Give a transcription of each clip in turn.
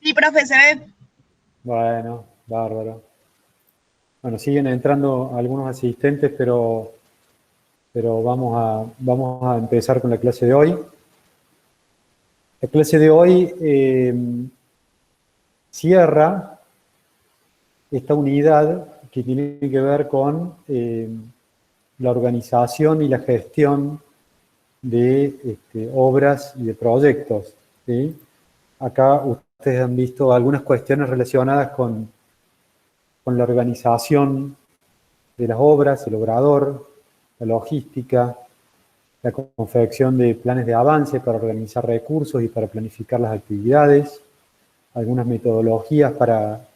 Sí, profe, se ve. Bueno, bárbaro. Bueno, siguen entrando algunos asistentes, pero vamos a empezar con la clase de hoy. La clase de hoy cierra esta unidad que tiene que ver con la organización y la gestión de obras y de proyectos, ¿sí? Acá ustedes han visto algunas cuestiones relacionadas con la organización de las obras, el obrador, la logística, la confección de planes de avance para organizar recursos y para planificar las actividades, algunas metodologías para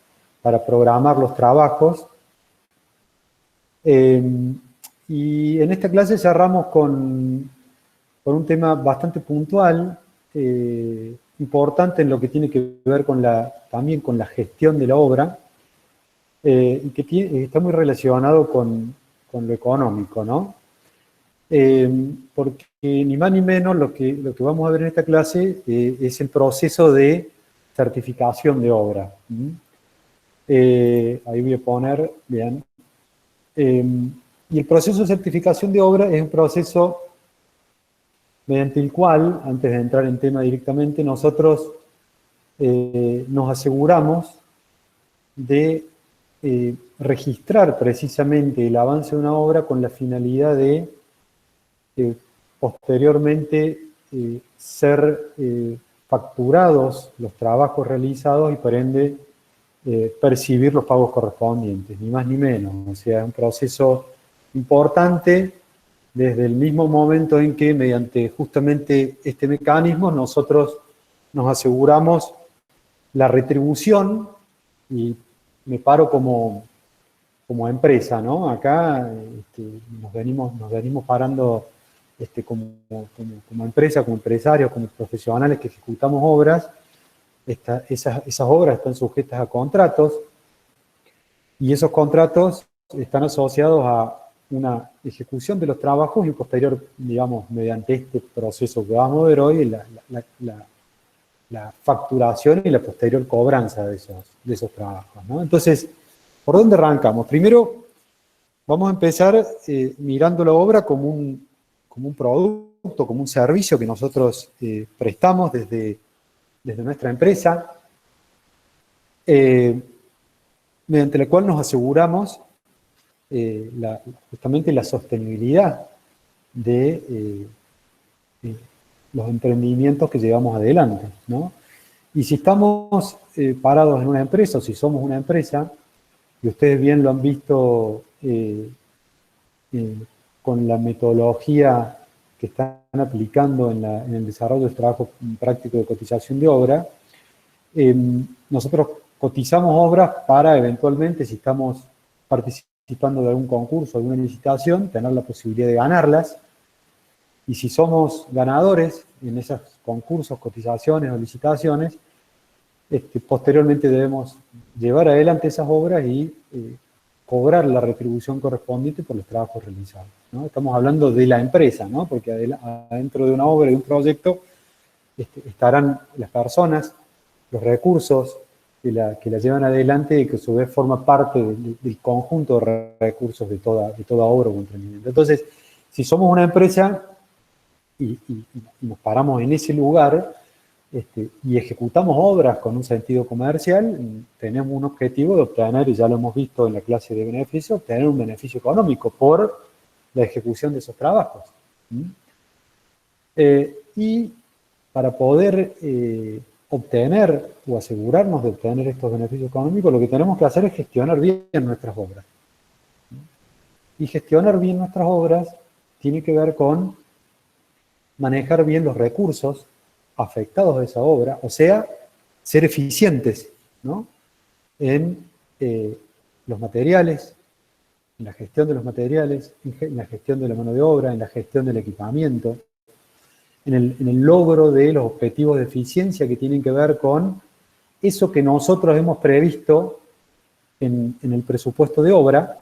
programar los trabajos. Y en esta clase cerramos con un tema bastante puntual, importante en lo que tiene que ver también con la gestión de la obra, y que está muy relacionado con lo económico, ¿no? Porque ni más ni menos lo que vamos a ver en esta clase es el proceso de certificación de obra. Ahí voy a poner, bien. Y el proceso de certificación de obra es un proceso mediante el cual, antes de entrar en tema directamente, nosotros nos aseguramos de registrar precisamente el avance de una obra con la finalidad de posteriormente ser facturados los trabajos realizados y por ende percibir los pagos correspondientes, ni más ni menos. O sea, es un proceso importante desde el mismo momento en que mediante justamente este mecanismo nosotros nos aseguramos la retribución, y me paro como empresa, ¿no? Acá nos venimos parando como empresa, como empresarios, como profesionales que ejecutamos obras. Esas obras están sujetas a contratos, y esos contratos están asociados a una ejecución de los trabajos y posterior, digamos, mediante este proceso que vamos a ver hoy, la facturación y la posterior cobranza de esos trabajos, ¿no? Entonces, ¿por dónde arrancamos? Primero, vamos a empezar mirando la obra como un producto, como un servicio que nosotros prestamos desde nuestra empresa, mediante la cual nos aseguramos justamente la sostenibilidad de los emprendimientos que llevamos adelante, ¿no? Y si estamos parados en una empresa, o si somos una empresa, y ustedes bien lo han visto con la metodología que están aplicando en el desarrollo del trabajo práctico de cotización de obra, nosotros cotizamos obras para eventualmente, si estamos participando de algún concurso, de alguna licitación, tener la posibilidad de ganarlas. Y si somos ganadores en esos concursos, cotizaciones o licitaciones, posteriormente debemos llevar adelante esas obras y cobrar la retribución correspondiente por los trabajos realizados, ¿no? Estamos hablando de la empresa, ¿no? Porque adentro de una obra, de un proyecto, estarán las personas, los recursos que la llevan adelante y que a su vez forma parte del conjunto de recursos de toda obra o emprendimiento. Entonces, si somos una empresa y nos paramos en ese lugar y ejecutamos obras con un sentido comercial, tenemos un objetivo de obtener, y ya lo hemos visto en la clase de beneficio, obtener un beneficio económico por la ejecución de esos trabajos. Y para poder obtener o asegurarnos de obtener estos beneficios económicos, lo que tenemos que hacer es gestionar bien nuestras obras. Y gestionar bien nuestras obras tiene que ver con manejar bien los recursos afectados a esa obra, o sea, ser eficientes, ¿no? En los materiales, en la gestión de los materiales, en la gestión de la mano de obra, en la gestión del equipamiento, en el logro de los objetivos de eficiencia que tienen que ver con eso que nosotros hemos previsto en el presupuesto de obra,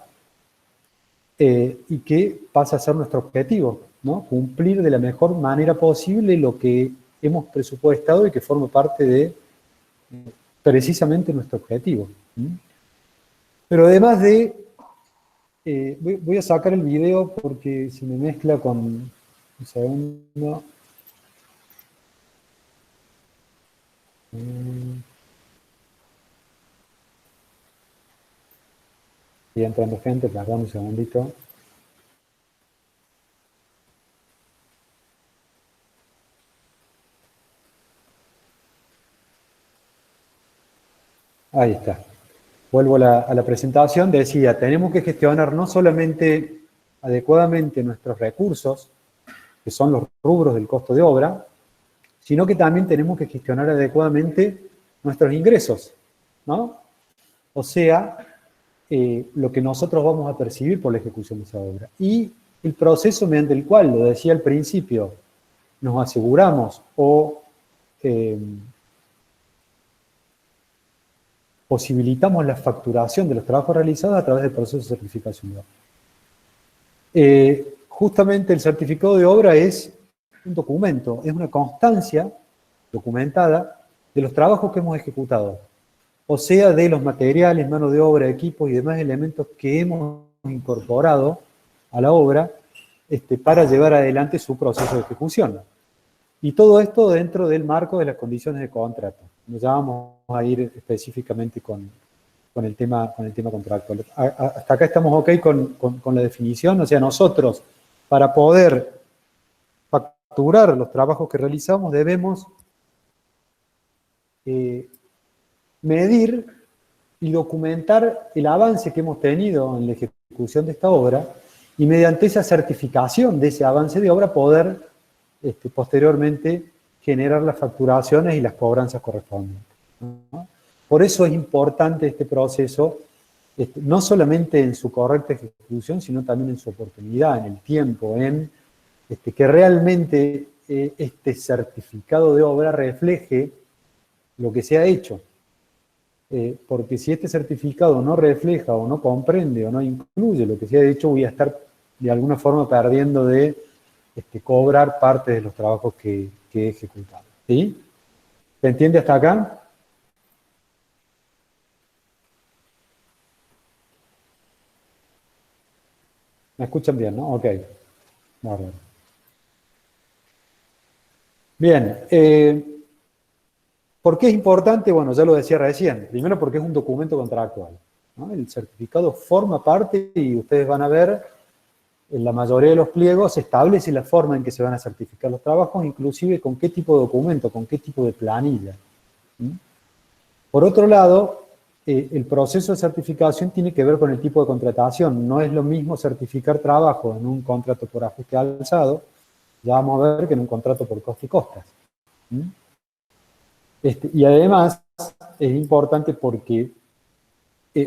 y que pasa a ser nuestro objetivo, ¿no? Cumplir de la mejor manera posible lo que hemos presupuestado y que forma parte de precisamente nuestro objetivo. Pero además de... voy a sacar el video porque se me mezcla con... Un segundo. Sigue entrando gente, perdón un segundito. Ahí está. Vuelvo a la presentación. Decía, tenemos que gestionar no solamente adecuadamente nuestros recursos, que son los rubros del costo de obra, sino que también tenemos que gestionar adecuadamente nuestros ingresos, ¿no? O sea, lo que nosotros vamos a percibir por la ejecución de esa obra. Y el proceso mediante el cual, lo decía al principio, nos aseguramos o posibilitamos la facturación de los trabajos realizados a través del proceso de certificación de obra. Justamente el certificado de obra es un documento, es una constancia documentada de los trabajos que hemos ejecutado, o sea, de los materiales, mano de obra, equipos y demás elementos que hemos incorporado a la obra para llevar adelante su proceso de ejecución. Y todo esto dentro del marco de las condiciones de contrato. Ya vamos a ir específicamente con el tema contractual. Hasta acá estamos ok con la definición, o sea, nosotros, para poder facturar los trabajos que realizamos, debemos medir y documentar el avance que hemos tenido en la ejecución de esta obra y mediante esa certificación de ese avance de obra poder posteriormente generar las facturaciones y las cobranzas correspondientes, ¿no? Por eso es importante este proceso, no solamente en su correcta ejecución, sino también en su oportunidad, en el tiempo, en que realmente este certificado de obra refleje lo que se ha hecho. Porque si este certificado no refleja o no comprende o no incluye lo que se ha hecho, voy a estar de alguna forma perdiendo de cobrar parte de los trabajos que he ejecutado. ¿Sí? ¿Se entiende hasta acá? ¿Me escuchan bien, no? Ok. Bárbaro. Bien. ¿Por qué es importante? Bueno, ya lo decía recién. Primero porque es un documento contractual, ¿no? El certificado forma parte, y ustedes van a ver, en la mayoría de los pliegos se establece la forma en que se van a certificar los trabajos, inclusive con qué tipo de documento, con qué tipo de planilla. Por otro lado, el proceso de certificación tiene que ver con el tipo de contratación. No es lo mismo certificar trabajo en un contrato por ajuste alzado, ya vamos a ver, que en un contrato por coste y costas. Y además es importante porque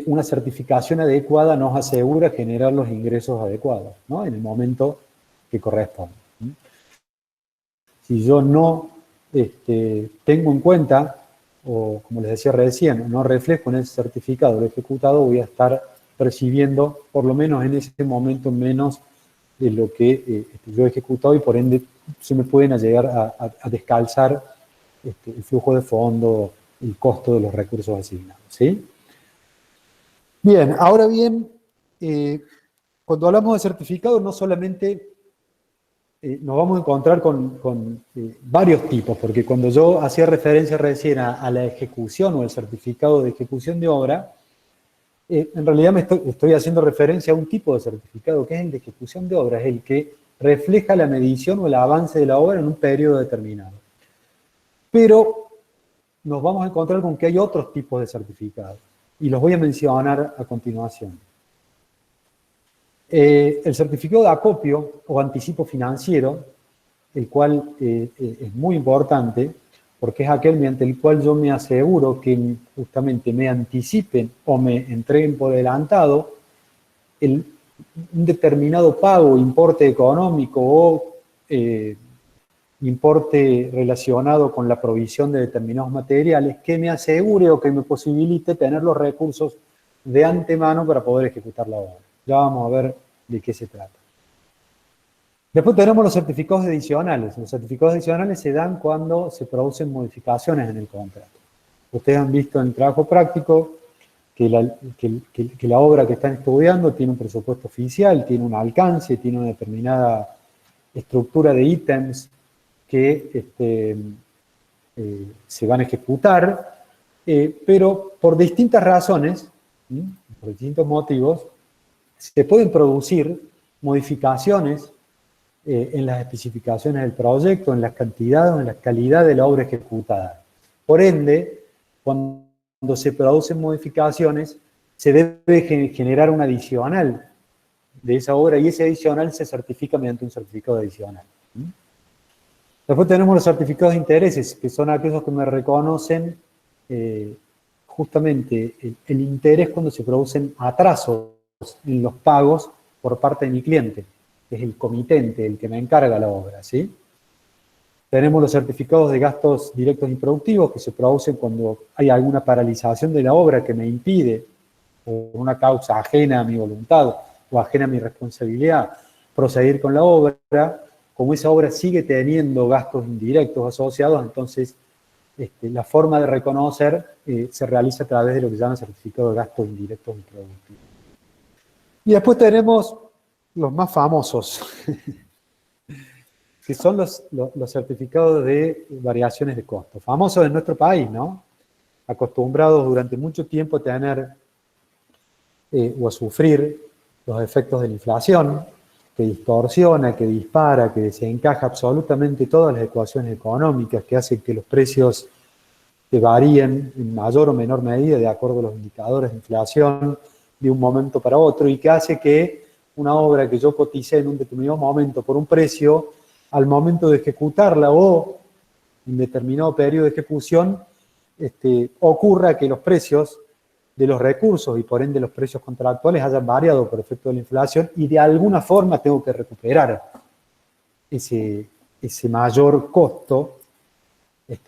una certificación adecuada nos asegura generar los ingresos adecuados, ¿no? En el momento que corresponde. Si yo no tengo en cuenta, o como les decía recién, no reflejo en ese certificado lo ejecutado, voy a estar percibiendo, por lo menos en ese momento, menos de lo que yo he ejecutado, y por ende se me pueden llegar a descalzar el flujo de fondo, el costo de los recursos asignados, ¿sí? Bien, ahora bien, cuando hablamos de certificado, no solamente nos vamos a encontrar con varios tipos, porque cuando yo hacía referencia recién a la ejecución o el certificado de ejecución de obra, en realidad estoy haciendo referencia a un tipo de certificado, que es el de ejecución de obra, es el que refleja la medición o el avance de la obra en un periodo determinado. Pero nos vamos a encontrar con que hay otros tipos de certificados, y los voy a mencionar a continuación. El certificado de acopio o anticipo financiero, el cual es muy importante, porque es aquel mediante el cual yo me aseguro que justamente me anticipen o me entreguen por adelantado un determinado pago, importe económico o importe relacionado con la provisión de determinados materiales, que me asegure o que me posibilite tener los recursos de antemano para poder ejecutar la obra. Ya vamos a ver de qué se trata. Después tenemos los certificados adicionales. Los certificados adicionales se dan cuando se producen modificaciones en el contrato. Ustedes han visto en el trabajo práctico que la obra que están estudiando tiene un presupuesto oficial, tiene un alcance, tiene una determinada estructura de ítems que se van a ejecutar, pero por distintas razones, por distintos motivos, se pueden producir modificaciones en las especificaciones del proyecto, en las cantidades o en la calidad de la obra ejecutada. Por ende, cuando se producen modificaciones, se debe generar un adicional de esa obra y ese adicional se certifica mediante un certificado adicional. Después tenemos los certificados de intereses, que son aquellos que me reconocen justamente el interés cuando se producen atrasos en los pagos por parte de mi cliente, que es el comitente, el que me encarga la obra, ¿sí? Tenemos los certificados de gastos directos improductivos que se producen cuando hay alguna paralización de la obra que me impide, por una causa ajena a mi voluntad o ajena a mi responsabilidad, proseguir con la obra. Como esa obra sigue teniendo gastos indirectos asociados, entonces la forma de reconocer se realiza a través de lo que se llama certificado de gastos indirectos improductivos. Y después tenemos los más famosos, que son los certificados de variaciones de costo. Famosos en nuestro país, ¿no? Acostumbrados durante mucho tiempo a tener o a sufrir los efectos de la inflación, que distorsiona, que dispara, que desencaja absolutamente todas las ecuaciones económicas, que hacen que los precios varíen en mayor o menor medida de acuerdo a los indicadores de inflación de un momento para otro, y que hace que una obra que yo coticé en un determinado momento por un precio, al momento de ejecutarla o en determinado periodo de ejecución, ocurra que los precios de los recursos y por ende los precios contractuales hayan variado por efecto de la inflación y de alguna forma tengo que recuperar ese mayor costo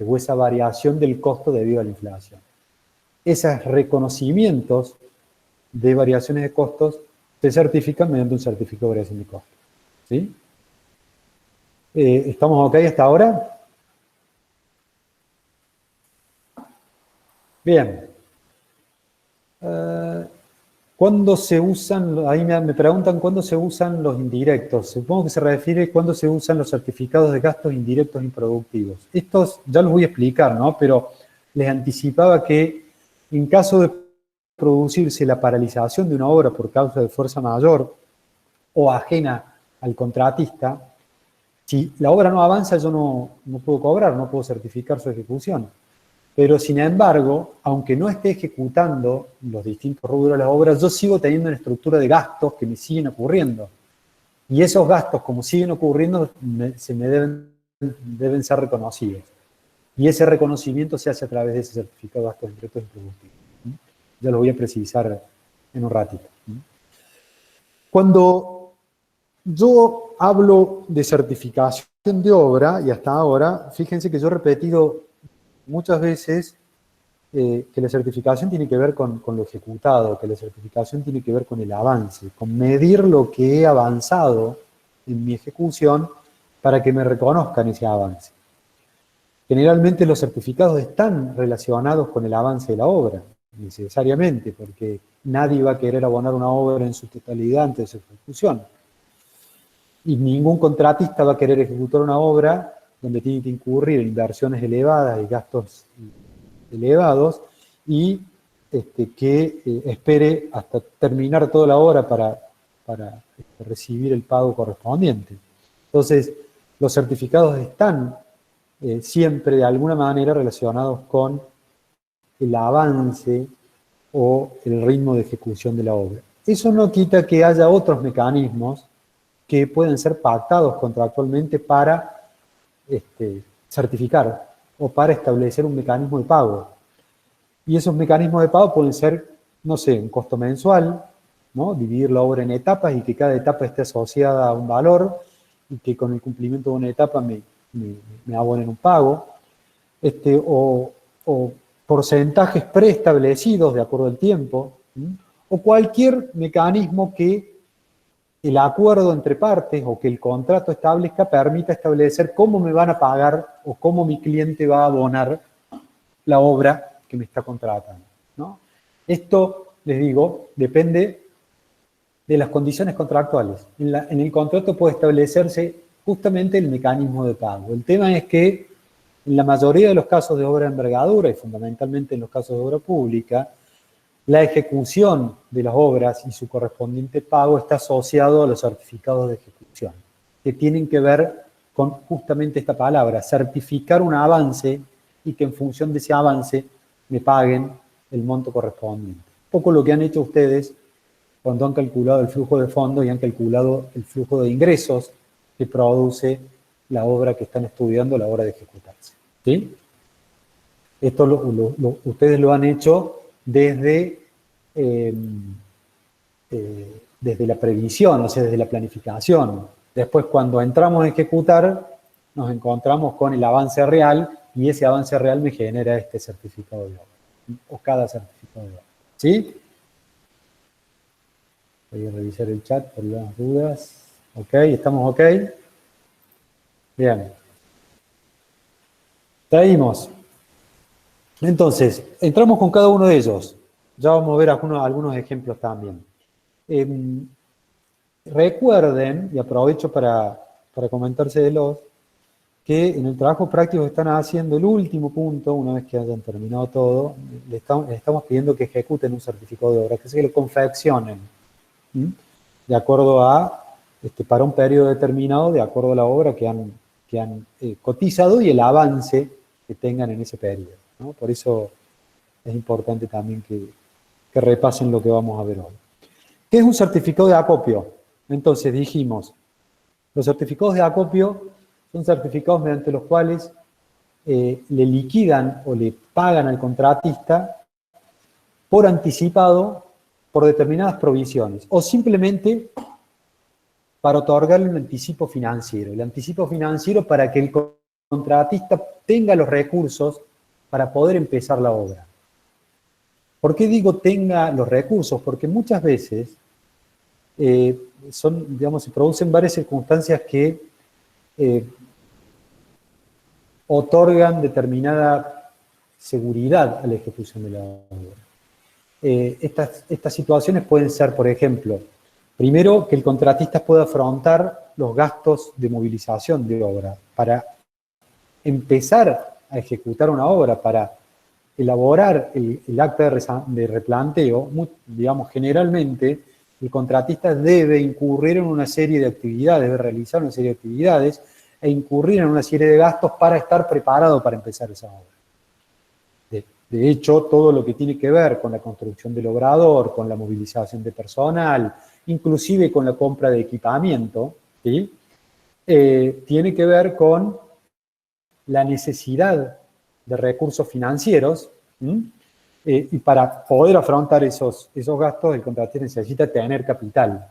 o esa variación del costo debido a la inflación. Esos reconocimientos de variaciones de costos se certifican mediante un certificado de variación de costos. ¿Sí? ¿Estamos ok hasta ahora? Bien. ¿Cuándo se usan? Ahí me preguntan cuándo se usan los indirectos. Supongo que se refiere a cuándo se usan los certificados de gastos indirectos improductivos. Estos ya los voy a explicar, ¿no? Pero les anticipaba que en caso de producirse la paralización de una obra por causa de fuerza mayor o ajena al contratista, si la obra no avanza yo no puedo cobrar, no puedo certificar su ejecución. Pero sin embargo, aunque no esté ejecutando los distintos rubros de las obras, yo sigo teniendo una estructura de gastos que me siguen ocurriendo. Y esos gastos, como siguen ocurriendo, deben ser reconocidos. Y ese reconocimiento se hace a través de ese certificado de gastos indirectos improductivos. Ya lo voy a precisar en un ratito. Cuando yo hablo de certificación de obra, y hasta ahora, fíjense que yo he repetido muchas veces que la certificación tiene que ver con lo ejecutado, que la certificación tiene que ver con el avance, con medir lo que he avanzado en mi ejecución para que me reconozcan ese avance. Generalmente los certificados están relacionados con el avance de la obra, necesariamente, porque nadie va a querer abonar una obra en su totalidad antes de su ejecución. Y ningún contratista va a querer ejecutar una obra donde tiene que incurrir en inversiones elevadas y gastos elevados y que espere hasta terminar toda la obra para recibir el pago correspondiente. Entonces, los certificados están siempre de alguna manera relacionados con el avance o el ritmo de ejecución de la obra. Eso no quita que haya otros mecanismos que pueden ser pactados contractualmente para certificar o para establecer un mecanismo de pago. Y esos mecanismos de pago pueden ser, no sé, un costo mensual, ¿no? Dividir la obra en etapas y que cada etapa esté asociada a un valor y que con el cumplimiento de una etapa me abonen un pago, o porcentajes preestablecidos de acuerdo al tiempo, o cualquier mecanismo que el acuerdo entre partes o que el contrato establezca permita establecer cómo me van a pagar o cómo mi cliente va a abonar la obra que me está contratando, ¿no? Esto, les digo, depende de las condiciones contractuales. En el contrato puede establecerse justamente el mecanismo de pago. El tema es que en la mayoría de los casos de obra de envergadura, y fundamentalmente en los casos de obra pública, la ejecución de las obras y su correspondiente pago está asociado a los certificados de ejecución, que tienen que ver con justamente esta palabra, certificar un avance y que en función de ese avance me paguen el monto correspondiente. Un poco lo que han hecho ustedes cuando han calculado el flujo de fondos y han calculado el flujo de ingresos que produce la obra que están estudiando a la hora de ejecutarse. ¿Sí? Esto ustedes lo han hecho desde, desde la previsión, o sea, desde la planificación. Después, cuando entramos a ejecutar, nos encontramos con el avance real y ese avance real me genera este certificado de obra, o cada certificado de obra. ¿Sí? Voy a revisar el chat por las dudas. Ok, ¿estamos ok? Bien. Traímos. Entonces, entramos con cada uno de ellos. Ya vamos a ver algunos ejemplos también. Recuerden, y aprovecho para comentárselos, que en el trabajo práctico que están haciendo, el último punto, una vez que hayan terminado todo, les estamos pidiendo que ejecuten un certificado de obra, que se lo confeccionen, de acuerdo a, para un periodo determinado, de acuerdo a la obra que han cotizado y el avance que tengan en ese periodo, ¿no? Por eso es importante también que repasen lo que vamos a ver hoy. ¿Qué es un certificado de acopio? Entonces dijimos, los certificados de acopio son certificados mediante los cuales le liquidan o le pagan al contratista por anticipado por determinadas provisiones o simplemente para otorgarle un anticipo financiero. El anticipo financiero para que el contratista tenga los recursos para poder empezar la obra. ¿Por qué digo tenga los recursos? Porque muchas veces se producen varias circunstancias que otorgan determinada seguridad a la ejecución de la obra. Estas situaciones pueden ser, por ejemplo, primero, que el contratista pueda afrontar los gastos de movilización de obra para empezar a ejecutar una obra, para elaborar el acta de replanteo. Digamos, generalmente el contratista debe incurrir en una serie de actividades, debe realizar una serie de actividades e incurrir en una serie de gastos para estar preparado para empezar esa obra. De hecho, todo lo que tiene que ver con la construcción del obrador, con la movilización de personal, inclusive con la compra de equipamiento, ¿sí? Tiene que ver con la necesidad de recursos financieros, y para poder afrontar esos gastos, el contratista necesita tener capital,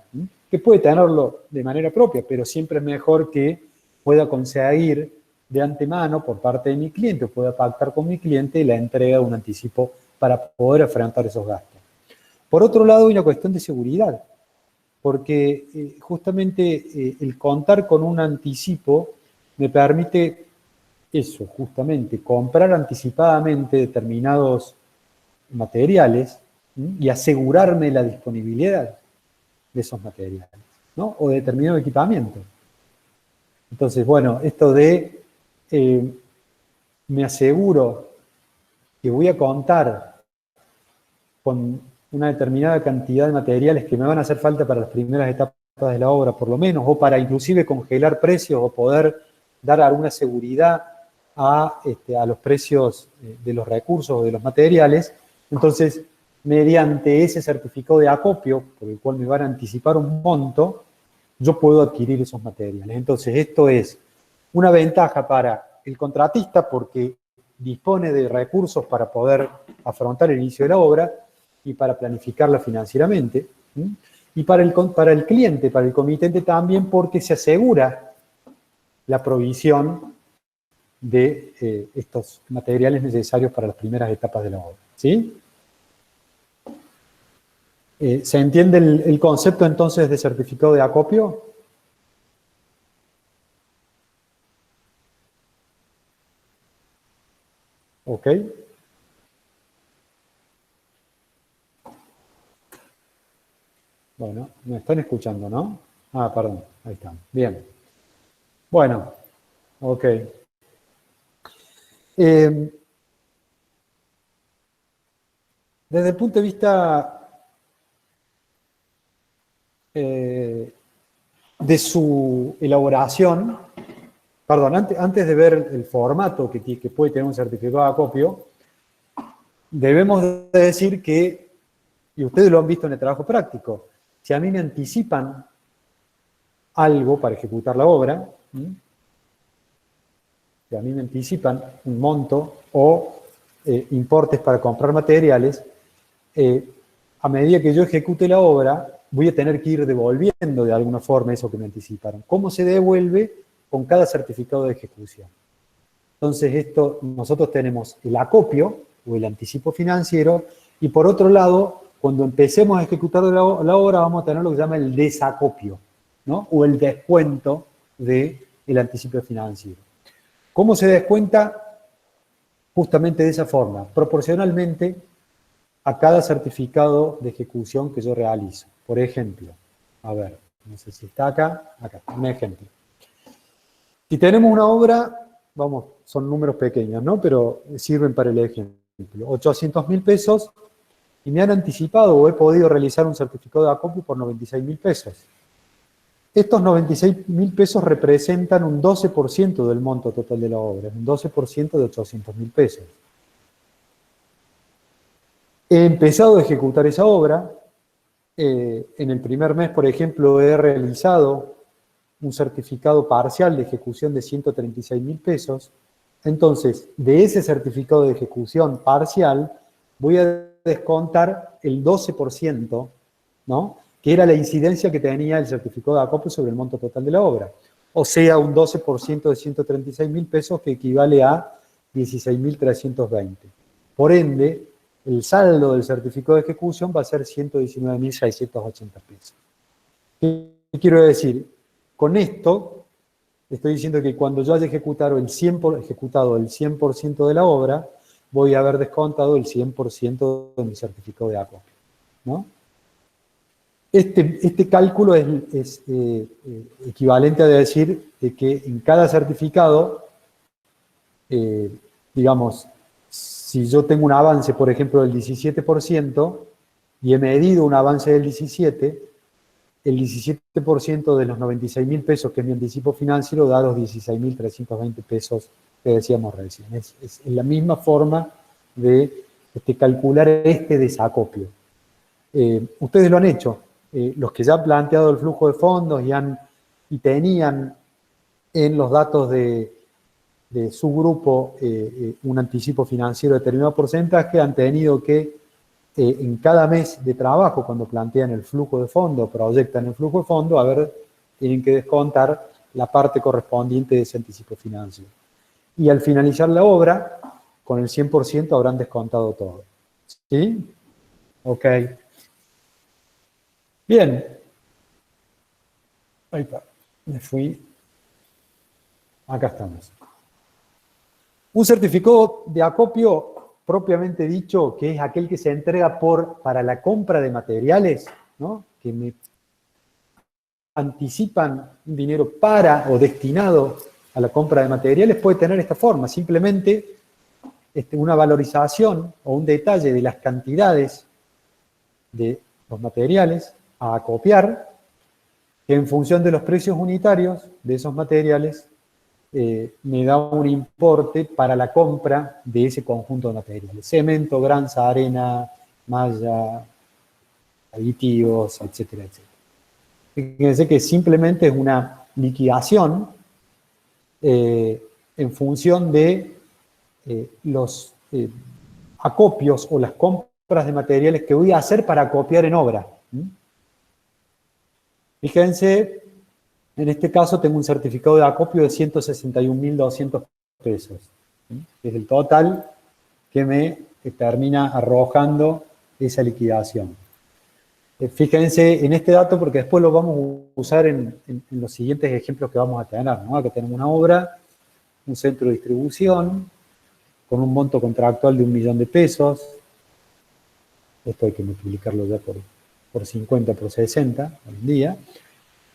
que puede tenerlo de manera propia, pero siempre es mejor que pueda conseguir de antemano por parte de mi cliente, o pueda pactar con mi cliente la entrega de un anticipo para poder afrontar esos gastos. Por otro lado, hay una cuestión de seguridad, porque justamente el contar con un anticipo me permite eso, justamente, comprar anticipadamente determinados materiales y asegurarme la disponibilidad de esos materiales, ¿no? O de determinado equipamiento. Entonces, bueno, esto de me aseguro que voy a contar con una determinada cantidad de materiales que me van a hacer falta para las primeras etapas de la obra, por lo menos, o para inclusive congelar precios o poder dar alguna seguridad a los precios de los recursos o de los materiales. Entonces, mediante ese certificado de acopio, por el cual me van a anticipar un monto, yo puedo adquirir esos materiales. Entonces, esto es una ventaja para el contratista porque dispone de recursos para poder afrontar el inicio de la obra y para planificarla financieramente. Y para el cliente, para el comitente también, porque se asegura la provisión de estos materiales necesarios para las primeras etapas de la obra. ¿Sí? ¿Se entiende el concepto entonces de certificado de acopio? ¿Ok? Bueno, me están escuchando, ¿no? Ah, perdón, ahí están. Bien. Bueno, ok. Desde el punto de vista de su elaboración, perdón, antes de ver el formato que puede tener un certificado de acopio, debemos de decir que, y ustedes lo han visto en el trabajo práctico, si a mí me anticipan algo para ejecutar la obra, si a mí me anticipan un monto o importes para comprar materiales, a medida que yo ejecute la obra, voy a tener que ir devolviendo de alguna forma eso que me anticiparon. ¿Cómo se devuelve? Con cada certificado de ejecución. Entonces, nosotros tenemos el acopio o el anticipo financiero, y por otro lado, cuando empecemos a ejecutar la obra, vamos a tener lo que se llama el desacopio, ¿no? O el descuento del anticipo financiero. ¿Cómo se descuenta? Justamente de esa forma, proporcionalmente a cada certificado de ejecución que yo realizo. Por ejemplo, a ver, no sé si está acá, un ejemplo. Si tenemos una obra, vamos, son números pequeños, ¿no? Pero sirven para el ejemplo. 800.000 pesos, y me han anticipado o he podido realizar un certificado de acopio por 96.000 pesos. Estos 96.000 pesos representan un 12% del monto total de la obra, un 12% de 800.000 pesos. He empezado a ejecutar esa obra. En el primer mes, por ejemplo, he realizado un certificado parcial de ejecución de 136.000 pesos. Entonces, de ese certificado de ejecución parcial, voy a descontar el 12%, ¿no? Que era la incidencia que tenía el certificado de acopio sobre el monto total de la obra. O sea, un 12% de 136.000 pesos, que equivale a 16.320. Por ende, el saldo del certificado de ejecución va a ser 119.680 pesos. ¿Qué quiero decir? Con esto, estoy diciendo que cuando yo haya ejecutado el 100% de la obra, voy a haber descontado el 100% de mi certificado de acopio, ¿no? Este cálculo es equivalente a decir que en cada certificado, digamos, si yo tengo un avance, por ejemplo, del 17%, y he medido un avance del 17%, el 17% de los 96.000 pesos, que es mi anticipo financiero, da los 16.320 pesos que decíamos recién. Es la misma forma de calcular este desacopio. Ustedes lo han hecho. Los que ya han planteado el flujo de fondos y tenían en los datos de su grupo un anticipo financiero de determinado porcentaje, han tenido que, en cada mes de trabajo, cuando plantean el flujo de fondo, proyectan el flujo de fondo, tienen que descontar la parte correspondiente de ese anticipo financiero. Y al finalizar la obra, con el 100% habrán descontado todo. ¿Sí? Ok. Bien. Ahí está. Me fui. Acá estamos. Un certificado de acopio, propiamente dicho, que es aquel que se entrega para la compra de materiales, ¿no? Que me anticipan un dinero o destinado a la compra de materiales, puede tener esta forma: simplemente una valorización o un detalle de las cantidades de los materiales a acopiar, que en función de los precios unitarios de esos materiales me da un importe para la compra de ese conjunto de materiales: cemento, granza, arena, malla, aditivos, etcétera, etcétera. Fíjense que simplemente es una liquidación en función de los acopios o las compras de materiales que voy a hacer para acopiar en obra. Fíjense, en este caso tengo un certificado de acopio de 161.200 pesos. Es el total que me termina arrojando esa liquidación. Fíjense en este dato, porque después lo vamos a usar en los siguientes ejemplos que vamos a tener, ¿no? Acá tenemos una obra, un centro de distribución, con un monto contractual de 1.000.000 de pesos. Esto hay que multiplicarlo ya por por 50 por 60 hoy en día,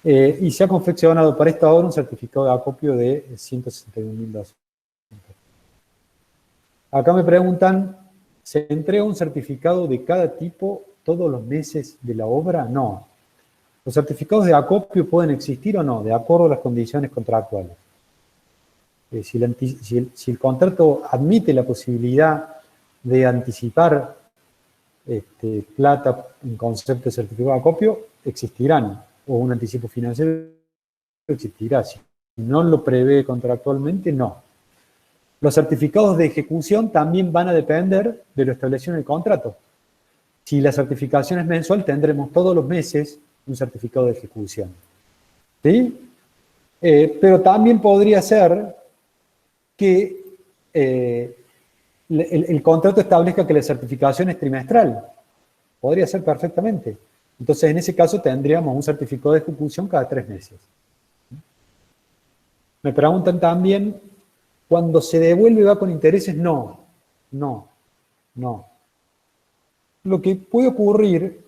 y se ha confeccionado para esta obra un certificado de acopio de 161.200. Acá me preguntan, ¿se entrega un certificado de cada tipo todos los meses de la obra? No. Los certificados de acopio pueden existir o no, de acuerdo a las condiciones contractuales. Si el contrato admite la posibilidad de anticipar plata en concepto de certificado de acopio, existirán, o un anticipo financiero existirá. Si no lo prevé contractualmente, no. Los certificados de ejecución también van a depender de lo establecido en el contrato. Si la certificación es mensual, tendremos todos los meses un certificado de ejecución. ¿Sí? Pero también podría ser que el contrato establezca que la certificación es trimestral. Podría ser perfectamente. Entonces, en ese caso, tendríamos un certificado de ejecución cada 3 meses. Me preguntan también, ¿cuando se devuelve va con intereses? No. Lo que puede ocurrir,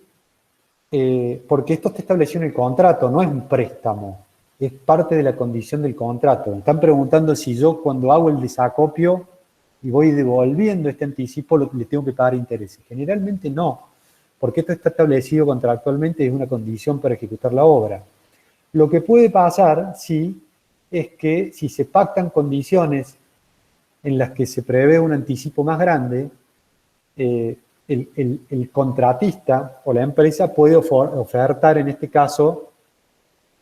porque esto está establecido en el contrato, no es un préstamo, es parte de la condición del contrato. Me están preguntando si yo cuando hago el desacopio y voy devolviendo este anticipo, le tengo que pagar intereses. Generalmente no, porque esto está establecido contractualmente y es una condición para ejecutar la obra. Lo que puede pasar, sí, es que si se pactan condiciones en las que se prevé un anticipo más grande, el contratista o la empresa puede ofertar en este caso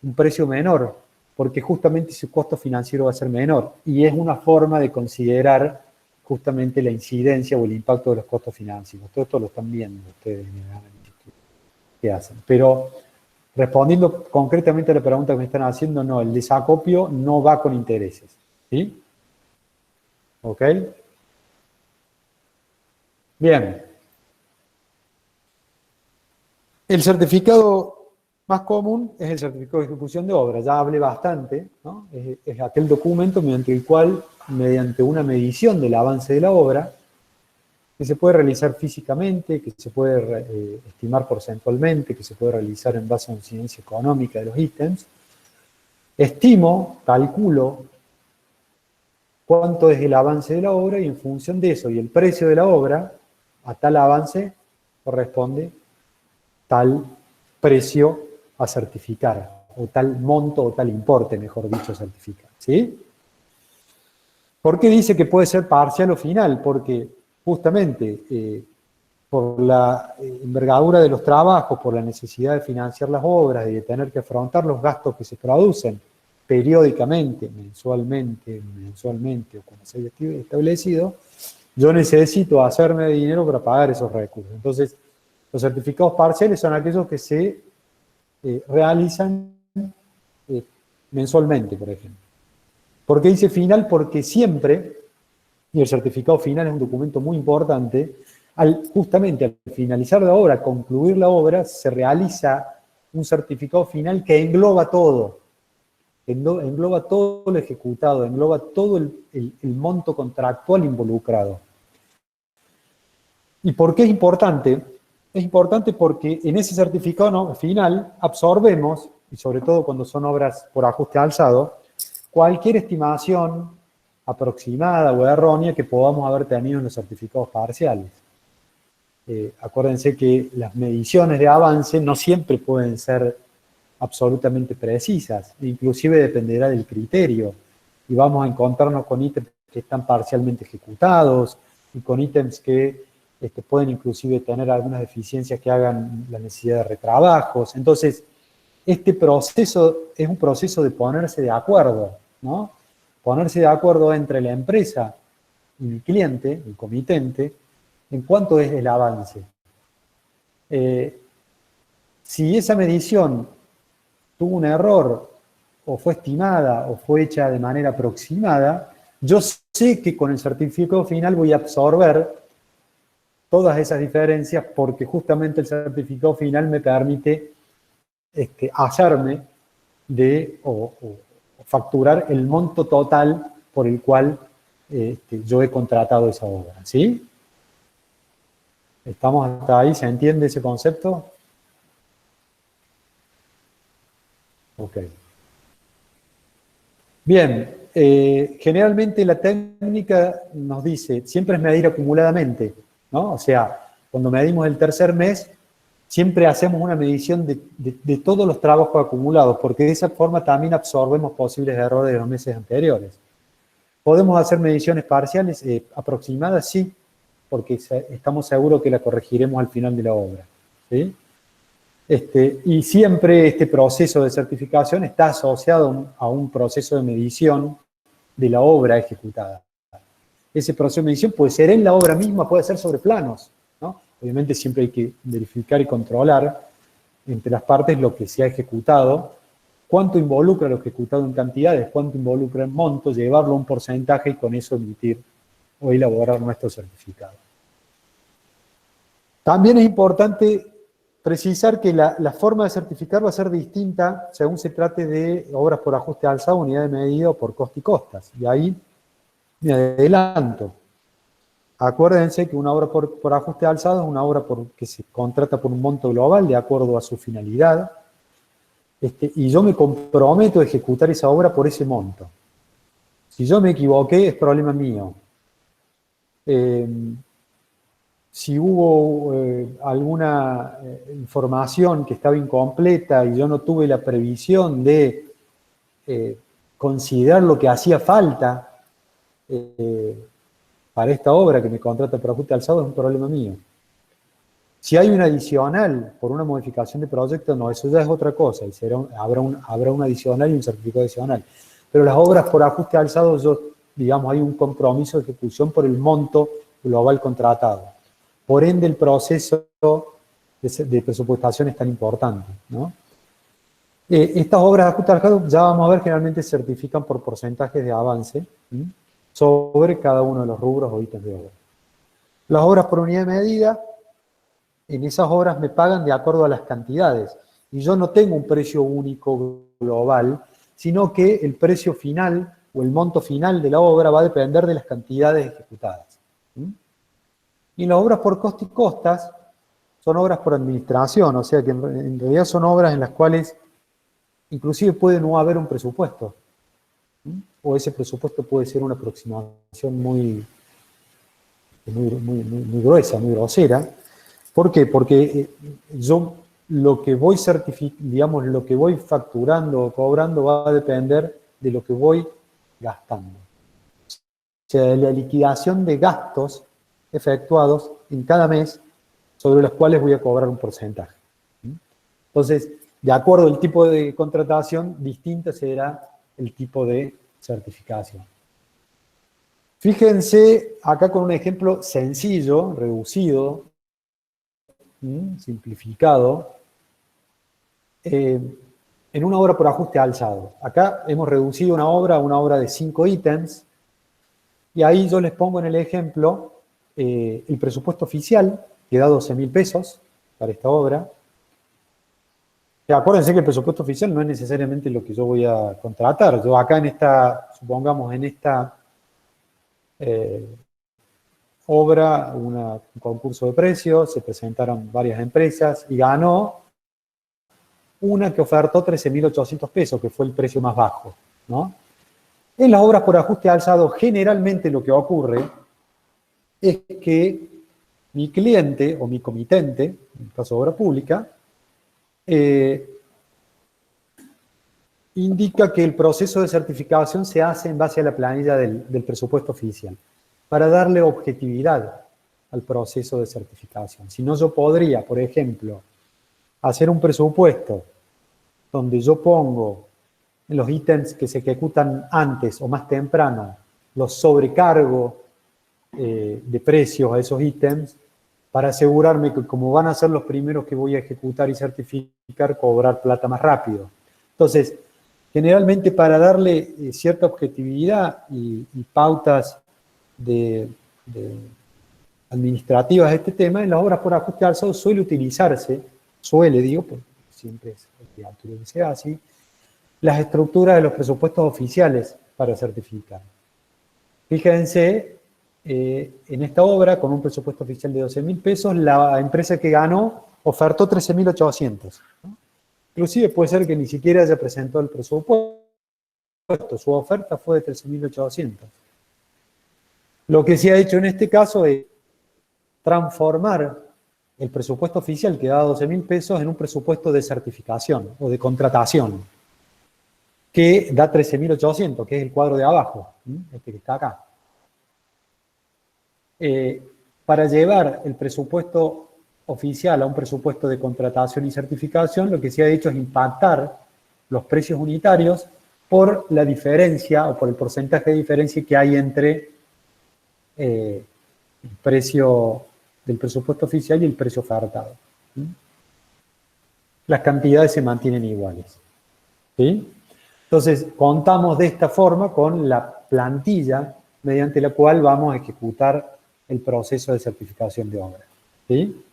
un precio menor, porque justamente su costo financiero va a ser menor, y es una forma de considerar justamente la incidencia o el impacto de los costos financieros. Todo esto lo están viendo ustedes en el análisis que hacen. Pero respondiendo concretamente a la pregunta que me están haciendo, no, el desacopio no va con intereses. ¿Sí? ¿Ok? Bien. El certificado más común es el certificado de ejecución de obra. Ya hablé bastante, ¿no? Es aquel documento mediante el cual, mediante una medición del avance de la obra, que se puede realizar físicamente, que se puede estimar porcentualmente, que se puede realizar en base a una incidencia económica de los ítems, estimo, calculo cuánto es el avance de la obra y en función de eso y el precio de la obra, a tal avance corresponde tal precio a certificar, o tal monto o tal importe, mejor dicho, a certificar. ¿Sí? ¿Por qué dice que puede ser parcial o final? Porque justamente por la envergadura de los trabajos, por la necesidad de financiar las obras y de tener que afrontar los gastos que se producen periódicamente, mensualmente o como se haya establecido, yo necesito hacerme de dinero para pagar esos recursos. Entonces, los certificados parciales son aquellos que se realizan mensualmente, por ejemplo. ¿Por qué dice final? Porque siempre, y el certificado final es un documento muy importante, justamente al finalizar la obra, concluir la obra, se realiza un certificado final que engloba todo. Engloba todo lo ejecutado, engloba todo el monto contractual involucrado. ¿Y por qué es importante? Es importante porque en ese certificado final absorbemos, y sobre todo cuando son obras por ajuste alzado, cualquier estimación aproximada o errónea que podamos haber tenido en los certificados parciales. Acuérdense que las mediciones de avance no siempre pueden ser absolutamente precisas, inclusive dependerá del criterio, y vamos a encontrarnos con ítems que están parcialmente ejecutados, y con ítems que pueden inclusive tener algunas deficiencias que hagan la necesidad de retrabajos. Entonces, este proceso es un proceso de ponerse de acuerdo, ¿no? Ponerse de acuerdo entre la empresa y el cliente, el comitente, en cuánto es el avance. Si esa medición tuvo un error, o fue estimada, o fue hecha de manera aproximada, yo sé que con el certificado final voy a absorber todas esas diferencias porque justamente el certificado final me permite hacerme o facturar el monto total por el cual yo he contratado esa obra. ¿Sí? ¿Estamos hasta ahí? ¿Se entiende ese concepto? Ok. Bien, generalmente la técnica nos dice, siempre es medir acumuladamente, ¿no? O sea, cuando medimos el tercer mes, siempre hacemos una medición de todos los trabajos acumulados, porque de esa forma también absorbemos posibles errores de los meses anteriores. ¿Podemos hacer mediciones parciales aproximadas? Sí, porque estamos seguros que la corregiremos al final de la obra, ¿sí? Y siempre este proceso de certificación está asociado a un proceso de medición de la obra ejecutada. Ese proceso de medición puede ser en la obra misma, puede ser sobre planos, ¿no? Obviamente siempre hay que verificar y controlar entre las partes lo que se ha ejecutado, cuánto involucra lo ejecutado en cantidades, cuánto involucra en monto, llevarlo a un porcentaje y con eso emitir o elaborar nuestro certificado. También es importante precisar que la forma de certificar va a ser distinta según se trate de obras por ajuste alzado, unidad de medida o por coste y costas. Y ahí me adelanto. Acuérdense que una obra por ajuste alzado es una obra que se contrata por un monto global de acuerdo a su finalidad, y yo me comprometo a ejecutar esa obra por ese monto. Si yo me equivoqué, es problema mío. Si hubo alguna información que estaba incompleta y yo no tuve la previsión de considerar lo que hacía falta para esta obra que me contrata por ajuste alzado, es un problema mío. Si hay un adicional por una modificación de proyecto, no, eso ya es otra cosa, y habrá un adicional y un certificado adicional. Pero las obras por ajuste alzado, digamos, hay un compromiso de ejecución por el monto global contratado. Por ende, el proceso de presupuestación es tan importante, ¿no? Estas obras de ajuste alzado, ya vamos a ver, generalmente se certifican por porcentajes de avance sobre cada uno de los rubros o ítems de obra. Las obras por unidad de medida, en esas obras me pagan de acuerdo a las cantidades. Y yo no tengo un precio único global, sino que el precio final o el monto final de la obra va a depender de las cantidades ejecutadas. Y las obras por coste y costas son obras por administración, o sea que en realidad son obras en las cuales inclusive puede no haber un presupuesto. O ese presupuesto puede ser una aproximación muy gruesa, muy grosera. ¿Por qué? Porque yo lo que voy digamos, lo que voy facturando o cobrando va a depender de lo que voy gastando. O sea, de la liquidación de gastos efectuados en cada mes sobre los cuales voy a cobrar un porcentaje. Entonces, de acuerdo al tipo de contratación, distinto será el tipo de certificación. Fíjense acá con un ejemplo sencillo, reducido, simplificado, en una obra por ajuste alzado. Acá hemos reducido una obra a una obra de 5 ítems, y ahí yo les pongo en el ejemplo el presupuesto oficial, que da 12.000 pesos para esta obra. Acuérdense que el presupuesto oficial no es necesariamente lo que yo voy a contratar. Yo acá supongamos en esta obra, un concurso de precios, se presentaron varias empresas y ganó una que ofertó 13.800 pesos, que fue el precio más bajo, ¿no? En las obras por ajuste alzado, generalmente lo que ocurre es que mi cliente o mi comitente, en el caso de obra pública, indica que el proceso de certificación se hace en base a la planilla del presupuesto oficial, para darle objetividad al proceso de certificación. Si no, yo podría, por ejemplo, hacer un presupuesto donde yo pongo en los ítems que se ejecutan antes o más temprano los sobrecargos de precios a esos ítems, para asegurarme que como van a ser los primeros que voy a ejecutar y certificar, cobrar plata más rápido. Entonces, generalmente para darle cierta objetividad y pautas administrativas a este tema, en las obras por ajuste alzado suele utilizarse, porque siempre es obligatorio que sea así, las estructuras de los presupuestos oficiales para certificar. Fíjense, en esta obra, con un presupuesto oficial de 12.000 pesos, la empresa que ganó ofertó 13.800, ¿no? Inclusive puede ser que ni siquiera haya presentado el presupuesto, su oferta fue de 13.800. Lo que se ha hecho en este caso es transformar el presupuesto oficial, que da 12.000 pesos, en un presupuesto de certificación o de contratación, que da 13.800, que es el cuadro de abajo, este que está acá. Para llevar el presupuesto oficial a un presupuesto de contratación y certificación, lo que se ha hecho es impactar los precios unitarios por la diferencia o por el porcentaje de diferencia que hay entre el precio del presupuesto oficial y el precio ofertado. Las cantidades se mantienen iguales. ¿Sí? Entonces, contamos de esta forma con la plantilla mediante la cual vamos a ejecutar el proceso de certificación de obra. ¿Sí?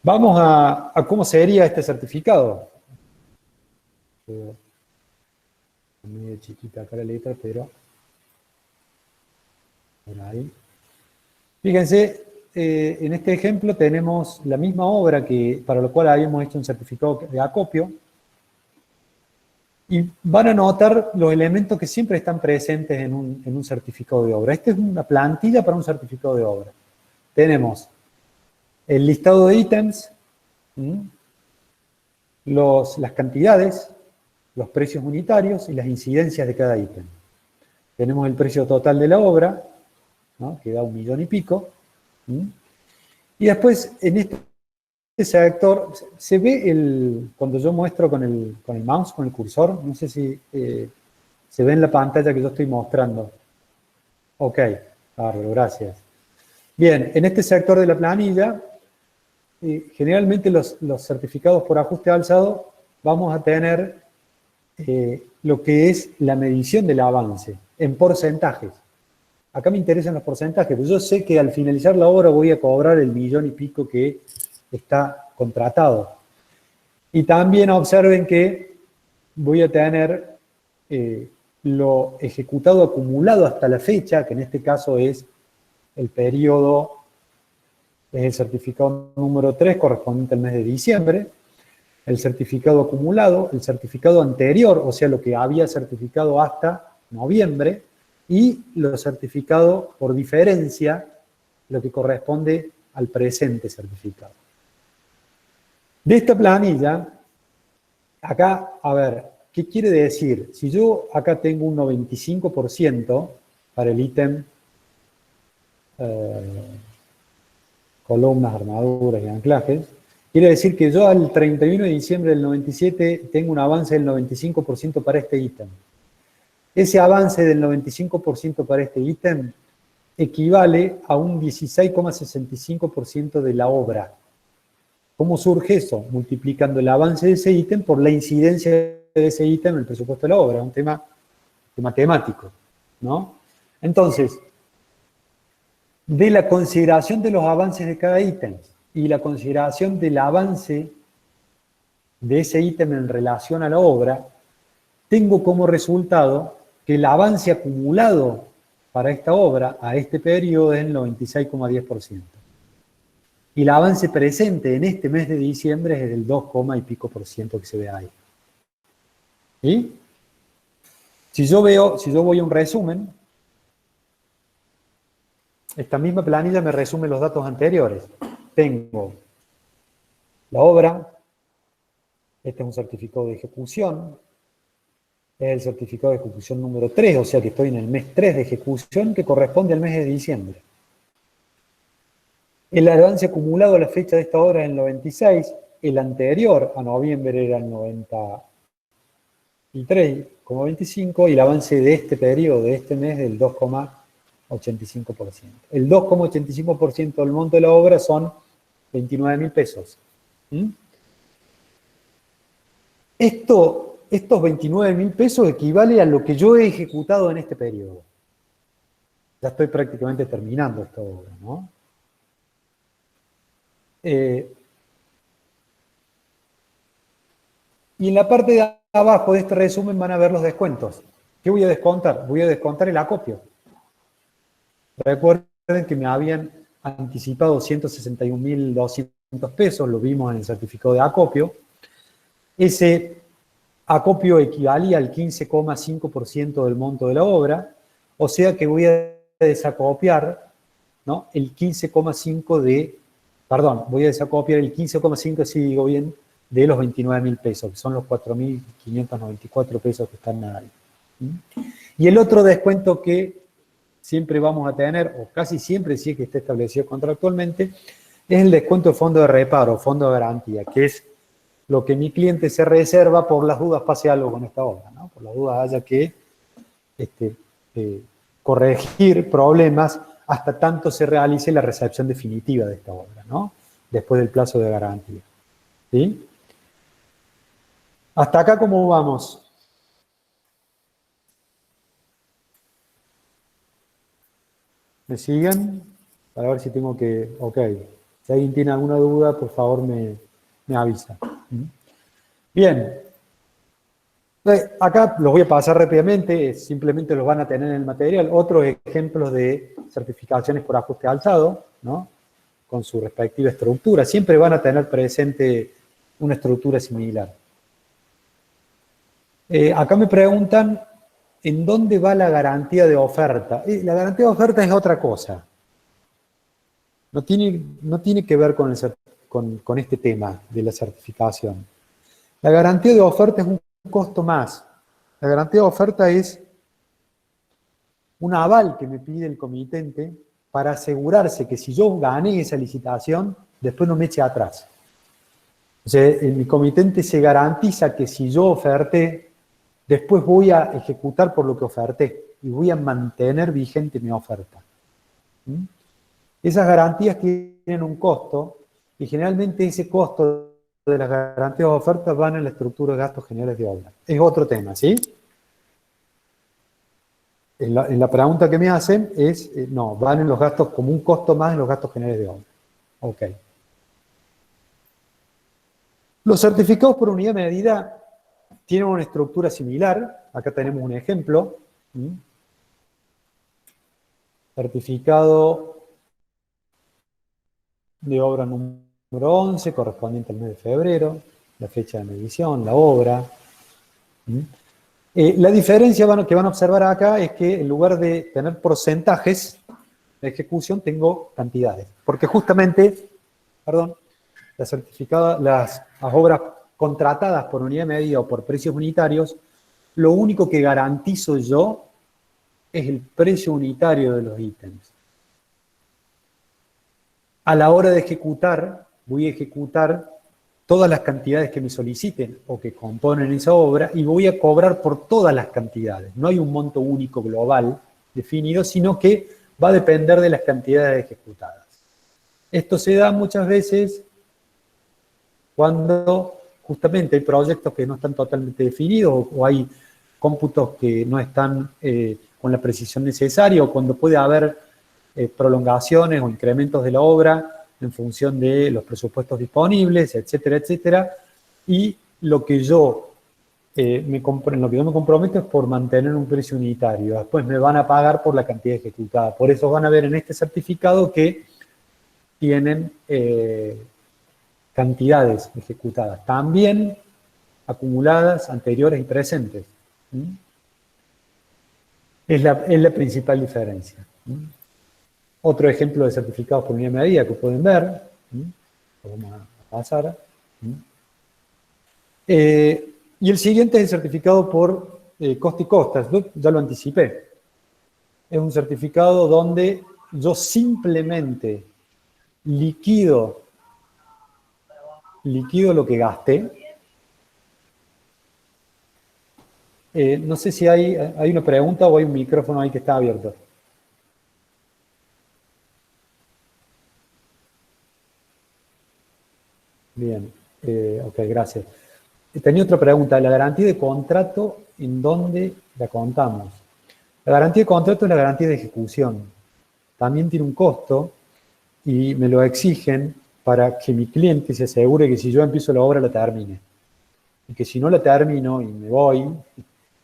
Vamos a cómo sería este certificado. Medio chiquita acá la letra, pero por ahí. Fíjense, en este ejemplo tenemos la misma obra para la cual habíamos hecho un certificado de acopio. Y van a notar los elementos que siempre están presentes en un certificado de obra. Esta es una plantilla para un certificado de obra. Tenemos el listado de ítems, las cantidades, los precios unitarios y las incidencias de cada ítem. Tenemos el precio total de la obra, ¿no?, que da 1 millón y pico. Y después, en este sector, se ve cuando yo muestro con el mouse, con el cursor, no sé si se ve en la pantalla que yo estoy mostrando. Ok, bárbaro, gracias. Bien, en este sector de la planilla, generalmente los certificados por ajuste alzado, vamos a tener lo que es la medición del avance en porcentajes. Acá me interesan los porcentajes, pero yo sé que al finalizar la obra voy a cobrar el 1 millón y pico que está contratado. Y también observen que voy a tener lo ejecutado acumulado hasta la fecha, que en este caso es el periodo, es el certificado número 3, correspondiente al mes de diciembre, el certificado acumulado, el certificado anterior, o sea, lo que había certificado hasta noviembre, y los certificados por diferencia, lo que corresponde al presente certificado. De esta planilla, acá, a ver, ¿qué quiere decir? Si yo acá tengo un 95% para el ítem columnas, armaduras y anclajes, quiere decir que yo al 31 de diciembre del 97 tengo un avance del 95% para este ítem. Ese avance del 95% para este ítem equivale a un 16,65% de la obra. ¿Cómo surge eso? Multiplicando el avance de ese ítem por la incidencia de ese ítem en el presupuesto de la obra. Un tema matemático, ¿no? Entonces, de la consideración de los avances de cada ítem y la consideración del avance de ese ítem en relación a la obra, tengo como resultado que el avance acumulado para esta obra a este periodo es el 96,10%. Y el avance presente en este mes de diciembre es del 2, y pico por ciento que se ve ahí. ¿Sí? Si yo voy a un resumen, esta misma planilla me resume los datos anteriores. Tengo la obra, este es un certificado de ejecución, es el certificado de ejecución número 3, o sea que estoy en el mes 3 de ejecución que corresponde al mes de diciembre. El avance acumulado a la fecha de esta obra es el 96, el anterior a noviembre era el 93,25 y el avance de este periodo, de este mes, del 2,85%. El 2,85% del monto de la obra son 29.000 pesos. Estos 29.000 pesos equivale a lo que yo he ejecutado en este periodo. Ya estoy prácticamente terminando esta obra, ¿no? Y en la parte de abajo de este resumen van a ver los descuentos. ¿Qué voy a descontar? Voy a descontar el acopio. Recuerden que me habían anticipado 161.200 pesos, lo vimos en el certificado de acopio. Ese acopio equivalía al 15,5% del monto de la obra, o sea que voy a desacopiar, ¿no?, el 15,5 de, perdón, voy a desacopiar el 15,5, si digo bien, de los 29.000 pesos, que son los 4.594 pesos que están ahí. Y el otro descuento que siempre vamos a tener, o casi siempre sí que esté establecido contractualmente, es el descuento de fondo de reparo, fondo de garantía, que es lo que mi cliente se reserva por las dudas pase algo con esta obra, ¿no? Por las dudas haya que corregir problemas hasta tanto se realice la recepción definitiva de esta obra, ¿no?, después del plazo de garantía. ¿Sí? Hasta acá, ¿cómo vamos? ¿Me siguen? Para ver si tengo que... Ok. Si alguien tiene alguna duda, por favor me avisa. Bien. Acá los voy a pasar rápidamente, simplemente los van a tener en el material. Otros ejemplos de certificaciones por ajuste alzado, ¿no?, con su respectiva estructura. Siempre van a tener presente una estructura similar. Acá me preguntan, ¿en dónde va la garantía de oferta? La garantía de oferta es otra cosa. No tiene que ver con este tema de la certificación. La garantía de oferta es un costo más. La garantía de oferta es un aval que me pide el comitente para asegurarse que si yo gané esa licitación, después no me eche atrás. O sea, mi comitente se garantiza que si yo oferté, después voy a ejecutar por lo que oferté y voy a mantener vigente mi oferta. Esas garantías tienen un costo y generalmente ese costo de las garantías de oferta van en la estructura de gastos generales de obra. Es otro tema, ¿sí? En la pregunta que me hacen es, no, van en los gastos como un costo más en los gastos generales de obra. Ok. Los certificados por unidad de medida tienen una estructura similar. Acá tenemos un ejemplo. Certificado de obra número 11, correspondiente al mes de febrero, la fecha de medición, la obra. La diferencia que van a observar acá es que en lugar de tener porcentajes de ejecución, tengo cantidades. Porque justamente, perdón, las obras contratadas por unidad de medida o por precios unitarios, lo único que garantizo yo es el precio unitario de los ítems. A la hora de ejecutar, voy a ejecutar todas las cantidades que me soliciten o que componen esa obra y voy a cobrar por todas las cantidades. No hay un monto único global definido, sino que va a depender de las cantidades ejecutadas. Esto se da muchas veces cuando justamente hay proyectos que no están totalmente definidos o hay cómputos que no están con la precisión necesaria o cuando puede haber prolongaciones o incrementos de la obra en función de los presupuestos disponibles, etcétera, etcétera. Y lo que yo me comprometo es por mantener un precio unitario. Después me van a pagar por la cantidad ejecutada. Por eso van a ver en este certificado que tienen cantidades ejecutadas, también acumuladas, anteriores y presentes. Es la principal diferencia. Otro ejemplo de certificados por unidad de medida que pueden ver, lo vamos a pasar. Y el siguiente es el certificado por coste y costas. Yo ya lo anticipé. Es un certificado donde yo simplemente liquido lo que gasté. No sé si hay una pregunta o hay un micrófono ahí que está abierto. Bien, ok, gracias. Tenía otra pregunta. ¿La garantía de contrato en dónde la contamos? La garantía de contrato es la garantía de ejecución. También tiene un costo y me lo exigen para que mi cliente se asegure que si yo empiezo la obra la termine. Y que si no la termino y me voy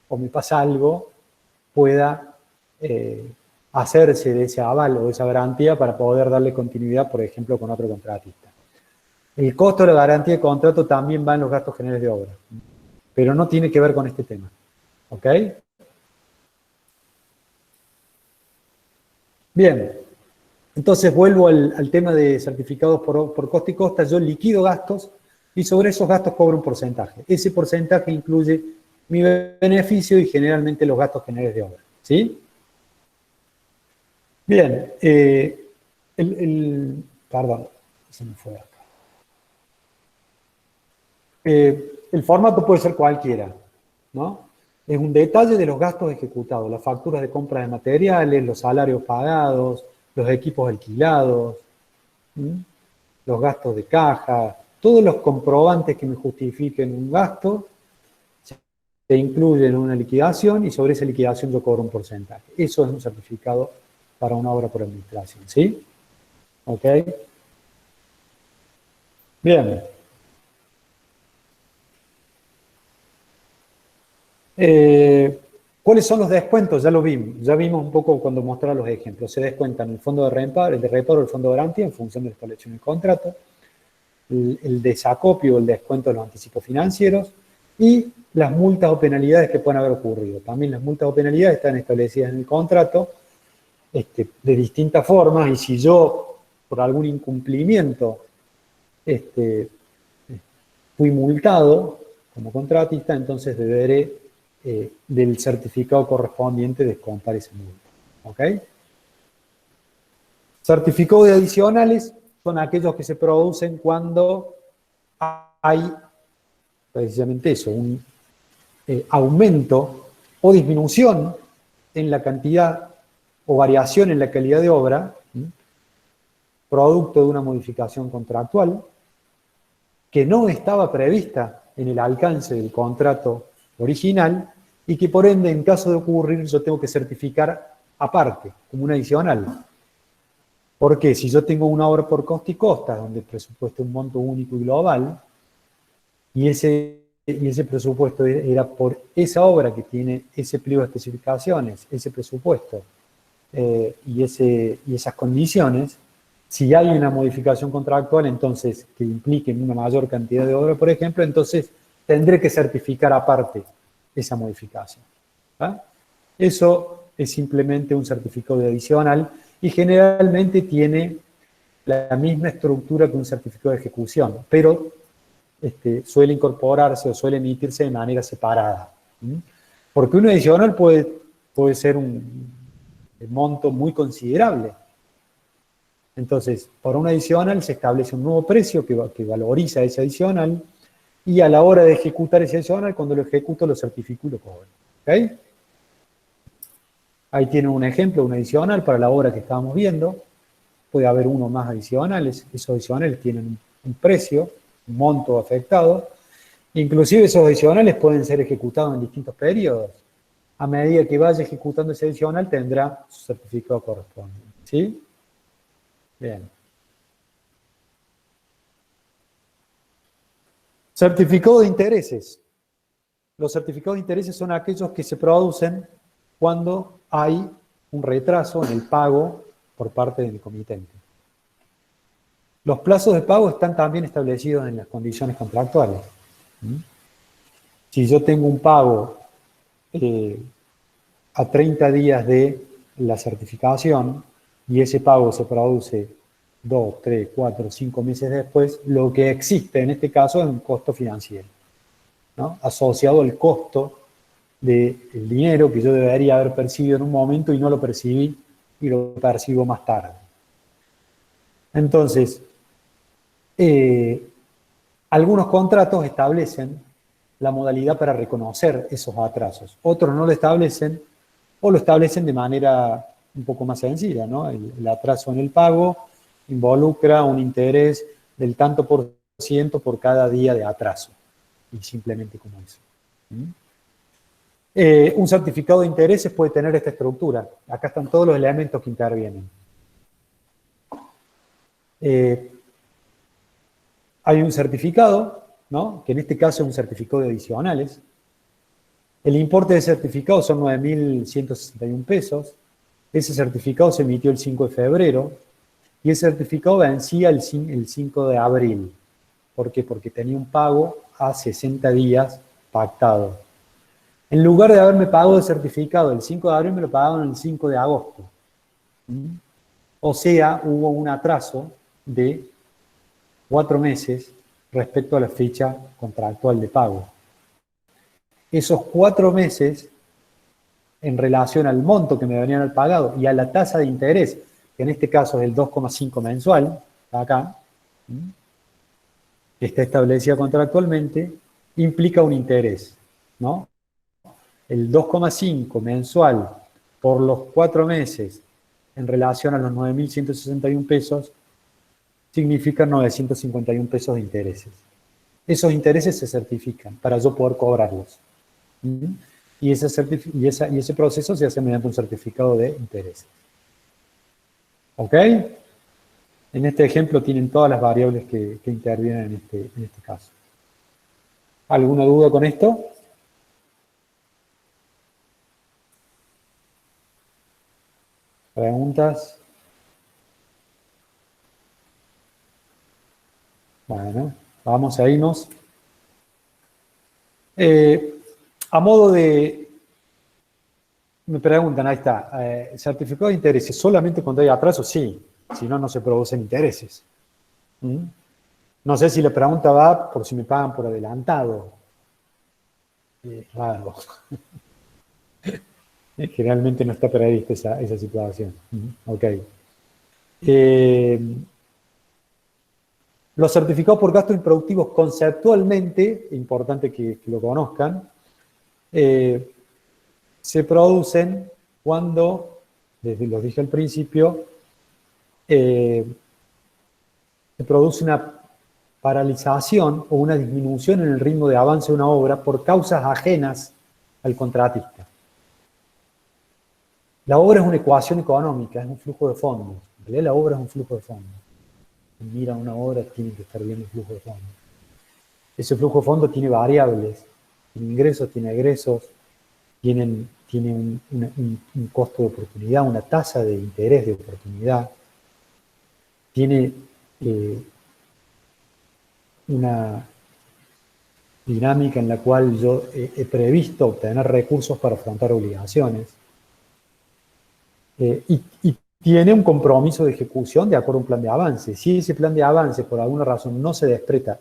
o me pasa algo, pueda hacerse de ese aval o de esa garantía para poder darle continuidad, por ejemplo, con otro contratista. El costo de la garantía de contrato también va en los gastos generales de obra, pero no tiene que ver con este tema. ¿Ok? Bien, entonces vuelvo al tema de certificados por coste y costa. Yo liquido gastos y sobre esos gastos cobro un porcentaje. Ese porcentaje incluye mi beneficio y generalmente los gastos generales de obra. ¿Sí? Bien, perdón, se me fue acá. El formato puede ser cualquiera, ¿no? Es un detalle de los gastos ejecutados, las facturas de compra de materiales, los salarios pagados, los equipos alquilados, ¿m? Los gastos de caja, todos los comprobantes que me justifiquen un gasto se incluyen en una liquidación y sobre esa liquidación yo cobro un porcentaje. Eso es un certificado para una obra por administración, ¿sí? ¿Ok? Bien. ¿Cuáles son los descuentos? Ya lo vimos. Ya vimos un poco cuando mostraba los ejemplos. Se descuentan el fondo de reparo, el fondo de garantía en función de la establecido en el contrato, el desacopio, el descuento de los anticipos financieros y las multas o penalidades que pueden haber ocurrido. También las multas o penalidades están establecidas en el contrato de distintas formas y si yo, por algún incumplimiento, fui multado como contratista, entonces deberé del certificado correspondiente descontar esa multa. ¿Ok? Certificados adicionales son aquellos que se producen cuando hay precisamente eso, un aumento o disminución en la cantidad o variación en la calidad de obra, producto de una modificación contractual, que no estaba prevista en el alcance del contrato original y que por ende, en caso de ocurrir, yo tengo que certificar aparte, como un adicional. Porque si yo tengo una obra por costa y costa, donde el presupuesto es un monto único y global, y ese presupuesto era por esa obra que tiene ese pliego de especificaciones, ese presupuesto y esas condiciones, si hay una modificación contractual, entonces, que implique una mayor cantidad de obra, por ejemplo, entonces tendré que certificar aparte esa modificación. ¿Ah? Eso es simplemente un certificado adicional y generalmente tiene la misma estructura que un certificado de ejecución, pero suele incorporarse o suele emitirse de manera separada. Porque un adicional puede ser un monto muy considerable. Entonces, para un adicional se establece un nuevo precio que valoriza ese adicional y a la hora de ejecutar ese adicional, cuando lo ejecuto, lo certifico y lo cobro. ¿Ok? Ahí tienen un ejemplo, un adicional para la obra que estábamos viendo. Puede haber uno más adicionales. Esos adicionales tienen un precio, un monto afectado. Inclusive esos adicionales pueden ser ejecutados en distintos periodos. A medida que vaya ejecutando ese adicional, tendrá su certificado correspondiente. ¿Sí? Bien. Certificado de intereses. Los certificados de intereses son aquellos que se producen cuando hay un retraso en el pago por parte del comitente. Los plazos de pago están también establecidos en las condiciones contractuales. Si yo tengo un pago a 30 días de la certificación y ese pago se produce 2, 3, 4, 5 meses después, lo que existe en este caso es un costo financiero, ¿no? Asociado al costo del dinero que yo debería haber percibido en un momento y no lo percibí y lo percibo más tarde. Entonces, algunos contratos establecen la modalidad para reconocer esos atrasos. Otros no lo establecen o lo establecen de manera un poco más sencilla, ¿no? El atraso en el pago involucra un interés del tanto por ciento por cada día de atraso. Y simplemente como eso. Un certificado de intereses puede tener esta estructura. Acá están todos los elementos que intervienen. Hay un certificado, ¿no? Que en este caso es un certificado de adicionales. El importe de certificado son 9.161 pesos. Ese certificado se emitió el 5 de febrero y ese certificado vencía el 5 de abril. ¿Por qué? Porque tenía un pago a 60 días pactado. En lugar de haberme pagado el certificado el 5 de abril, me lo pagaron el 5 de agosto. ¿Mm? O sea, hubo un atraso de 4 meses respecto a la fecha contractual de pago. Esos 4 meses, en relación al monto que me venían al pagado y a la tasa de interés, que en este caso es el 2,5 mensual, acá, que está establecida contractualmente, implica un interés, ¿no? El 2,5 mensual por los 4 meses en relación a los 9.161 pesos significa 951 pesos de intereses. Esos intereses se certifican para yo poder cobrarlos. Y ese proceso se hace mediante un certificado de intereses. ¿Ok? En este ejemplo tienen todas las variables que intervienen en este caso. ¿Alguna duda con esto? ¿Preguntas? Bueno, vamos a irnos. A modo de... Me preguntan, ahí está, ¿certificado de intereses solamente cuando hay atraso? Sí, si no, no se producen intereses. No sé si la pregunta va por si me pagan por adelantado. Raro. Generalmente no está prevista esa situación. Ok. Los certificados por gastos improductivos conceptualmente, importante que lo conozcan, se producen cuando, desde lo dije al principio, se produce una paralización o una disminución en el ritmo de avance de una obra por causas ajenas al contratista. La obra es una ecuación económica, es un flujo de fondos. En realidad la obra es un flujo de fondos. Mira una obra, tiene que estar bien el flujo de fondos. Ese flujo de fondos tiene variables, tiene ingresos, tiene egresos, tiene un costo de oportunidad, una tasa de interés de oportunidad, tiene una dinámica en la cual yo he previsto obtener recursos para afrontar obligaciones, y tiene un compromiso de ejecución de acuerdo a un plan de avance. Si ese plan de avance por alguna razón no se respeta,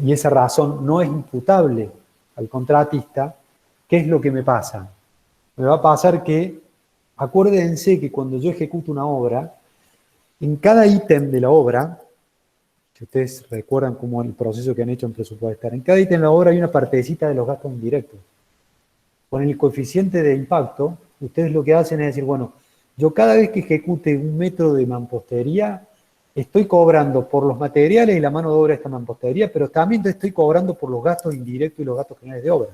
y esa razón no es imputable al contratista, ¿qué es lo que me pasa? Me va a pasar que, acuérdense que cuando yo ejecuto una obra, en cada ítem de la obra, si ustedes recuerdan cómo el proceso que han hecho en presupuestar, en cada ítem de la obra hay una partecita de los gastos indirectos. Con el coeficiente de impacto, ustedes lo que hacen es decir, bueno, yo cada vez que ejecute un metro de mampostería, estoy cobrando por los materiales y la mano de obra de esta mampostería, pero también estoy cobrando por los gastos indirectos y los gastos generales de obra.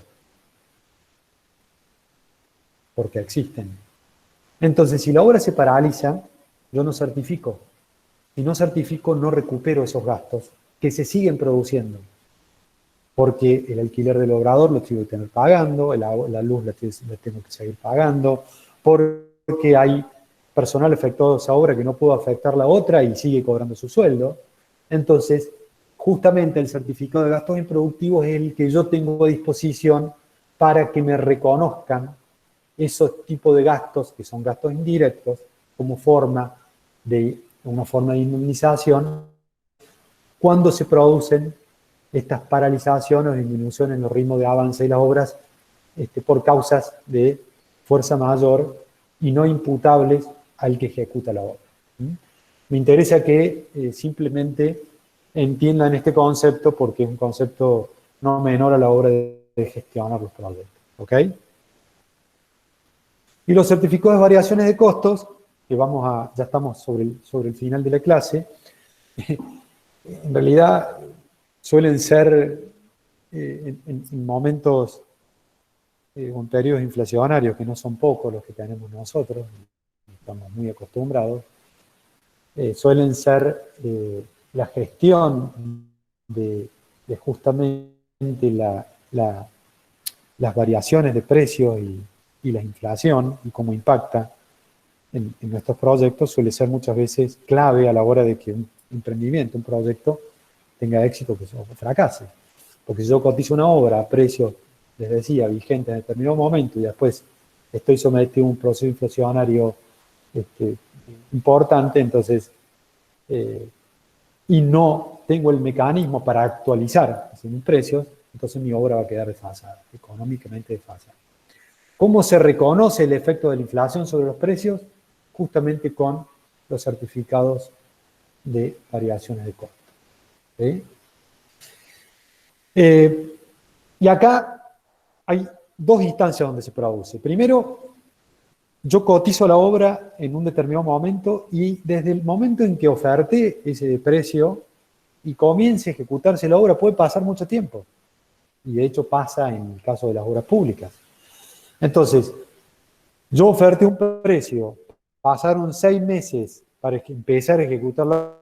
Porque existen. Entonces, si la obra se paraliza, yo no certifico. Si no certifico, no recupero esos gastos que se siguen produciendo. Porque el alquiler del obrador lo tengo que tener pagando, la luz la tengo que seguir pagando, porque hay personal afectado a esa obra que no puedo afectar la otra y sigue cobrando su sueldo. Entonces, justamente el certificado de gastos improductivos es el que yo tengo a disposición para que me reconozcan esos tipos de gastos, que son gastos indirectos, como una forma de indemnización, cuando se producen estas paralizaciones o disminuciones en los ritmos de avance de las obras por causas de fuerza mayor y no imputables al que ejecuta la obra. Me interesa que simplemente entiendan este concepto porque es un concepto no menor a la hora de gestionar los proyectos. ¿Ok? Y los certificados de variaciones de costos, que ya estamos sobre el final de la clase, en realidad suelen ser en momentos con periodos inflacionarios, que no son pocos los que tenemos nosotros, estamos muy acostumbrados, suelen ser la gestión de justamente las variaciones de precios y la inflación y cómo impacta en nuestros proyectos, suele ser muchas veces clave a la hora de que emprendimiento, un proyecto, tenga éxito o fracase. Porque si yo cotizo una obra a precios, les decía, vigentes en determinado momento y después estoy sometido a un proceso inflacionario importante, entonces, y no tengo el mecanismo para actualizar mis precios, entonces mi obra va a quedar desfasada, económicamente desfasada. ¿Cómo se reconoce el efecto de la inflación sobre los precios? Justamente con los certificados de variaciones de costo. ¿Sí? Y acá hay dos instancias donde se produce. Primero, yo cotizo la obra en un determinado momento y desde el momento en que oferté ese precio y comience a ejecutarse la obra puede pasar mucho tiempo. Y de hecho pasa en el caso de las obras públicas. Entonces, yo oferté un precio, pasaron 6 meses para empezar a ejecutar la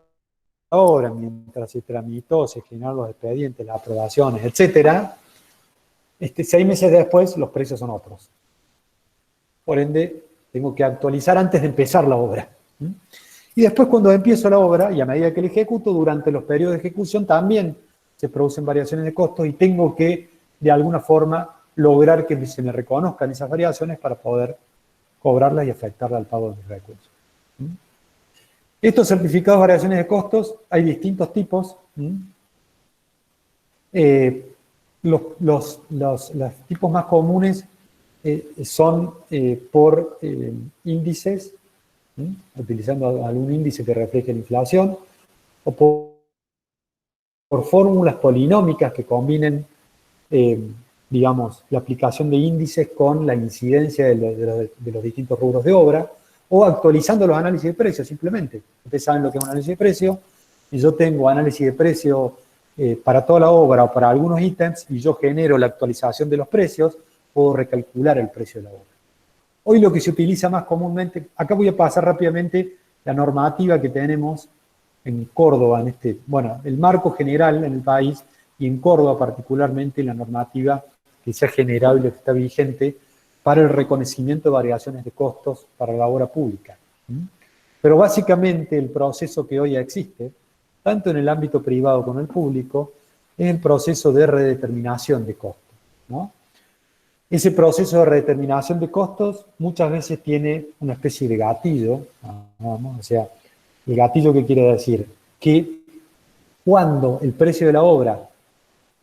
obra, mientras se tramitó, se generaron los expedientes, las aprobaciones, etcétera. 6 meses después los precios son otros. Por ende, tengo que actualizar antes de empezar la obra. Y después cuando empiezo la obra, y a medida que la ejecuto, durante los periodos de ejecución también se producen variaciones de costos y tengo que, de alguna forma, lograr que se me reconozcan esas variaciones para poder cobrarlas y afectarlas al pago de mis recursos. Estos certificados de variaciones de costos, hay distintos tipos. Los tipos más comunes son por índices, utilizando algún índice que refleje la inflación, o por fórmulas polinómicas que combinen, digamos, la aplicación de índices con la incidencia de los distintos rubros de obra, o actualizando los análisis de precios, simplemente. Ustedes saben lo que es un análisis de precio, y yo tengo análisis de precio para toda la obra o para algunos ítems, y yo genero la actualización de los precios, puedo recalcular el precio de la obra. Hoy lo que se utiliza más comúnmente, acá voy a pasar rápidamente la normativa que tenemos en Córdoba, bueno, el marco general en el país, y en Córdoba particularmente la normativa que se ha generado y que está vigente para el reconocimiento de variaciones de costos para la obra pública. Pero básicamente el proceso que hoy existe, tanto en el ámbito privado como en el público, es el proceso de redeterminación de costos, ¿no? Ese proceso de redeterminación de costos muchas veces tiene una especie de gatillo, ¿no? O sea, el gatillo, ¿qué quiere decir? Que cuando el precio de la obra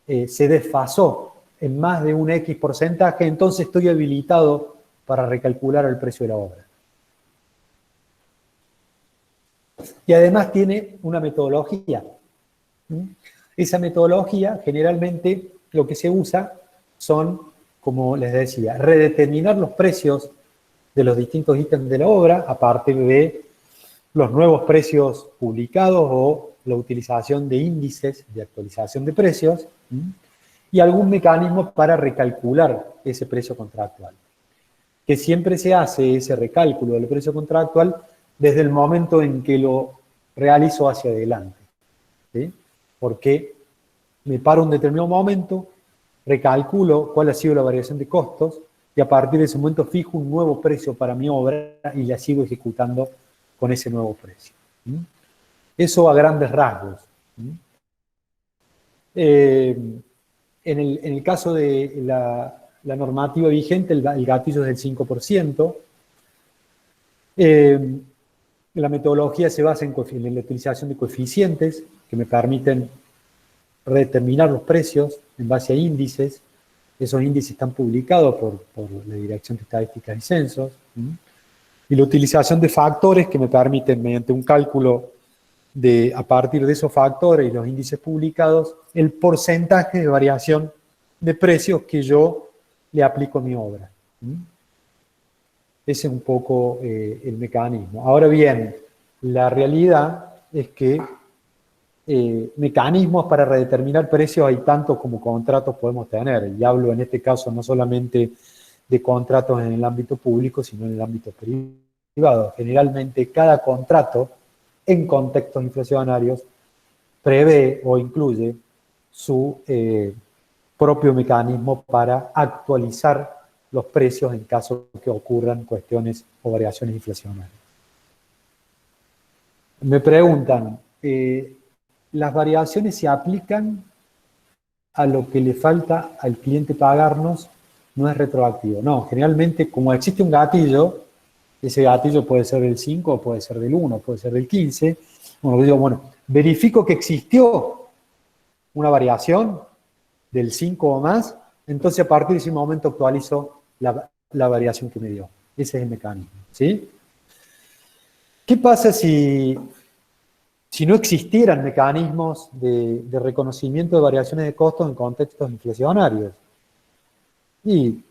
se desfasó en más de un X porcentaje, entonces estoy habilitado para recalcular el precio de la obra. Y además tiene una metodología. Esa metodología, generalmente, lo que se usa son, como les decía, redeterminar los precios de los distintos ítems de la obra a partir de los nuevos precios publicados o la utilización de índices de actualización de precios y algún mecanismo para recalcular ese precio contractual. Que siempre se hace ese recálculo del precio contractual desde el momento en que lo realizo hacia adelante. ¿Sí? Porque me paro un determinado momento, recalculo cuál ha sido la variación de costos y a partir de ese momento fijo un nuevo precio para mi obra y la sigo ejecutando con ese nuevo precio. Eso a grandes rasgos. En el caso de la normativa vigente, el gatillo es del 5%. La metodología se basa en la utilización de coeficientes que me permiten redeterminar los precios en base a índices. Esos índices están publicados por la Dirección de Estadísticas y Censos. Y la utilización de factores que me permiten, mediante un cálculo a partir de esos factores y los índices publicados, el porcentaje de variación de precios que yo le aplico a mi obra. Ese es un poco el mecanismo. Ahora bien, la realidad es que mecanismos para redeterminar precios hay tantos como contratos podemos tener. Y hablo en este caso no solamente de contratos en el ámbito público, sino en el ámbito privado. Generalmente cada contrato en contextos inflacionarios prevé o incluye su propio mecanismo para actualizar los precios en caso de que ocurran cuestiones o variaciones inflacionarias. Me preguntan, las variaciones se aplican a lo que le falta al cliente pagarnos, no es retroactivo. No, generalmente como existe un gatillo, ese gatillo puede ser del 5, puede ser del 1, puede ser del 15. Bueno, digo, bueno, verifico que existió una variación del 5 o más, entonces a partir de ese momento actualizo la variación que me dio. Ese es el mecanismo, ¿sí? ¿Qué pasa si no existieran mecanismos de reconocimiento de variaciones de costos en contextos inflacionarios? Y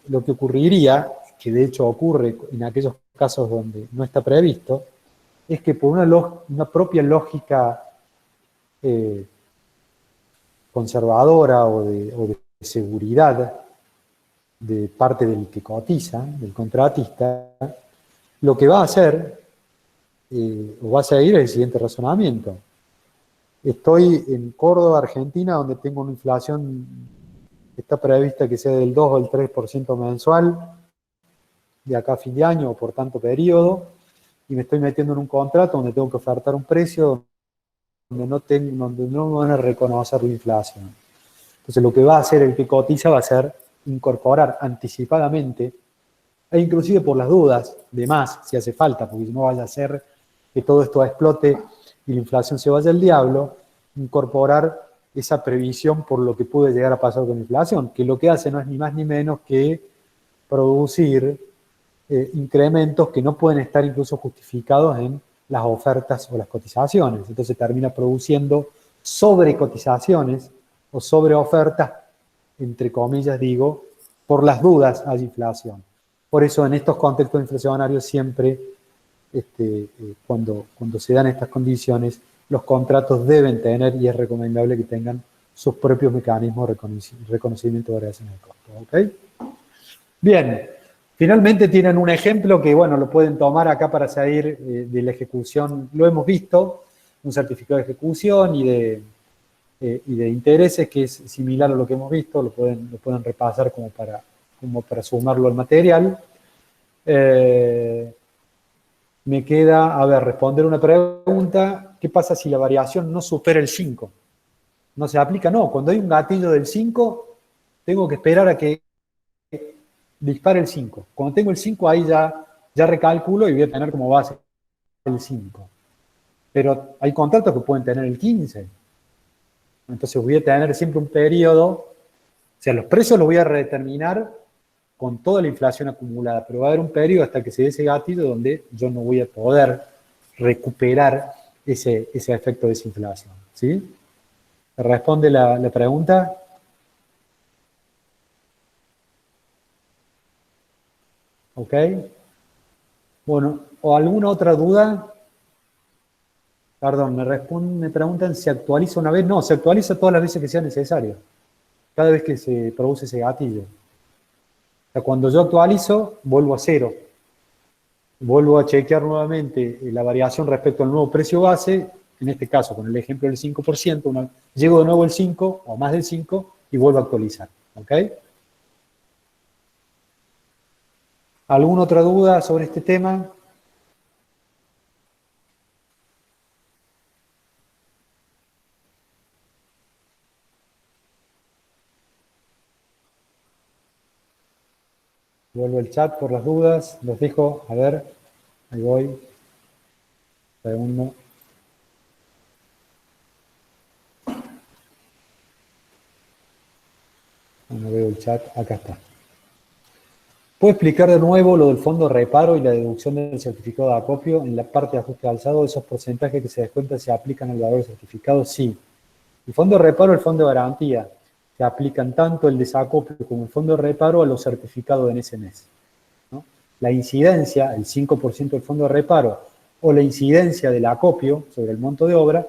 lo que ocurriría, que de hecho ocurre en aquellos casos donde no está previsto, es que por una propia lógica conservadora o de seguridad de parte del que cotiza, del contratista, lo que va a hacer, o va a seguir, es el siguiente razonamiento. Estoy en Córdoba, Argentina, donde tengo una inflación que está prevista que sea del 2 o el 3% mensual, de acá a fin de año o por tanto periodo, y me estoy metiendo en un contrato donde tengo que ofertar un precio donde no me van a reconocer la inflación. Entonces lo que va a hacer el que cotiza va a ser incorporar anticipadamente, e inclusive por las dudas, de más, si hace falta, porque no vaya a ser que todo esto explote y la inflación se vaya al diablo, incorporar esa previsión por lo que puede llegar a pasar con la inflación, que lo que hace no es ni más ni menos que producir incrementos que no pueden estar incluso justificados en las ofertas o las cotizaciones. Entonces termina produciendo sobrecotizaciones o sobreofertas, entre comillas digo, por las dudas hay inflación. Por eso en estos contextos inflacionarios siempre, cuando se dan estas condiciones, los contratos deben tener, y es recomendable que tengan, sus propios mecanismos de reconocimiento de variaciones de costo. ¿Ok? Bien. Finalmente tienen un ejemplo que, bueno, lo pueden tomar acá para salir de la ejecución. Lo hemos visto, un certificado de ejecución y de intereses que es similar a lo que hemos visto. Lo pueden repasar como para sumarlo al material. Me queda, a ver, responder una pregunta. ¿Qué pasa si la variación no supera el 5? ¿No se aplica? No, cuando hay un gatillo del 5, tengo que esperar a que dispare el 5. Cuando tengo el 5 ahí ya recalculo y voy a tener como base el 5. Pero hay contratos que pueden tener el 15. Entonces voy a tener siempre un periodo, o sea, los precios los voy a redeterminar con toda la inflación acumulada, pero va a haber un periodo hasta que se dé ese gatillo donde yo no voy a poder recuperar ese efecto de esa inflación. ¿Sí? ¿Responde la pregunta? ¿Ok? Bueno, ¿o alguna otra duda? Perdón, me preguntan si actualiza una vez. No, se actualiza todas las veces que sea necesario. Cada vez que se produce ese gatillo. O sea, cuando yo actualizo, vuelvo a cero. Vuelvo a chequear nuevamente la variación respecto al nuevo precio base. En este caso, con el ejemplo del 5%, llego de nuevo el 5 o más del 5 y vuelvo a actualizar. ¿Ok? ¿Alguna otra duda sobre este tema? Vuelvo al chat por las dudas. Los dejo, a ver, ahí voy. Segundo. No veo el chat, acá está. ¿Puedo explicar de nuevo lo del fondo de reparo y la deducción del certificado de acopio? En la parte de ajuste de alzado, esos porcentajes que se descuentan se aplican al valor del certificado. Sí. El fondo de reparo y el fondo de garantía se aplican tanto el desacopio como el fondo de reparo a los certificados en ese mes, ¿no? La incidencia, el 5% del fondo de reparo o la incidencia del acopio sobre el monto de obra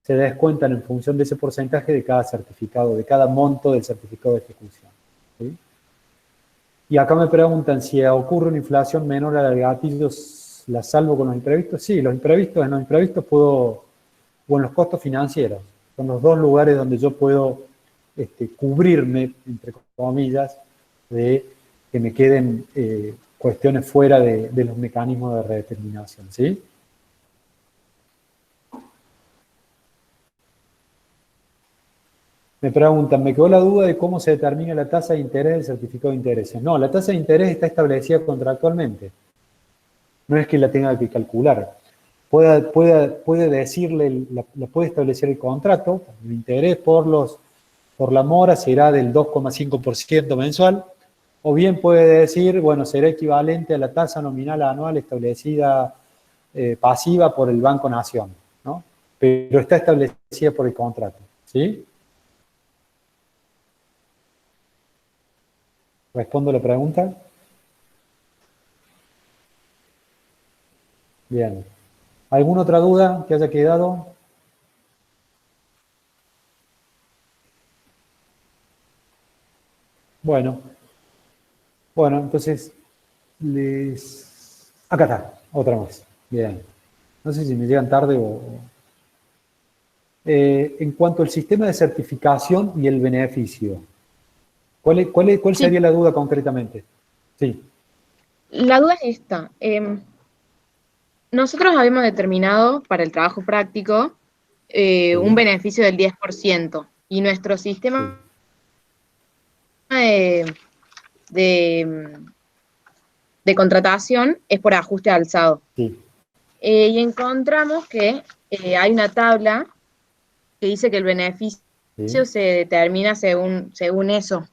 se descuentan en función de ese porcentaje de cada certificado, de cada monto del certificado de ejecución. ¿Sí? Y acá me preguntan si ocurre una inflación menor a la de gatillos, ¿la salvo con los imprevistos? Sí, los imprevistos, en los imprevistos o en los costos financieros. Son los dos lugares donde yo puedo cubrirme, entre comillas, de que me queden cuestiones fuera de los mecanismos de redeterminación. ¿Sí? Me preguntan, me quedó la duda de cómo se determina la tasa de interés del certificado de intereses. No, la tasa de interés está establecida contractualmente. No es que la tenga que calcular. Puede decirle, la puede establecer el contrato, el interés por la mora será del 2,5% mensual, o bien puede decir, bueno, será equivalente a la tasa nominal anual establecida pasiva por el Banco Nación, ¿no? Pero está establecida por el contrato, ¿sí? ¿Respondo la pregunta? Bien. ¿Alguna otra duda que haya quedado? Bueno, entonces acá está, otra más. Bien. No sé si me llegan tarde o... en cuanto al sistema de certificación y el beneficio, ¿cuál Sí, sería la duda concretamente? Sí. la duda es esta. Nosotros habíamos determinado para el trabajo práctico un Sí, beneficio del 10% y nuestro sí, sistema de, de, de contratación es por ajuste alzado. sí, Y encontramos que hay una tabla que dice que el beneficio sí. se determina según eso,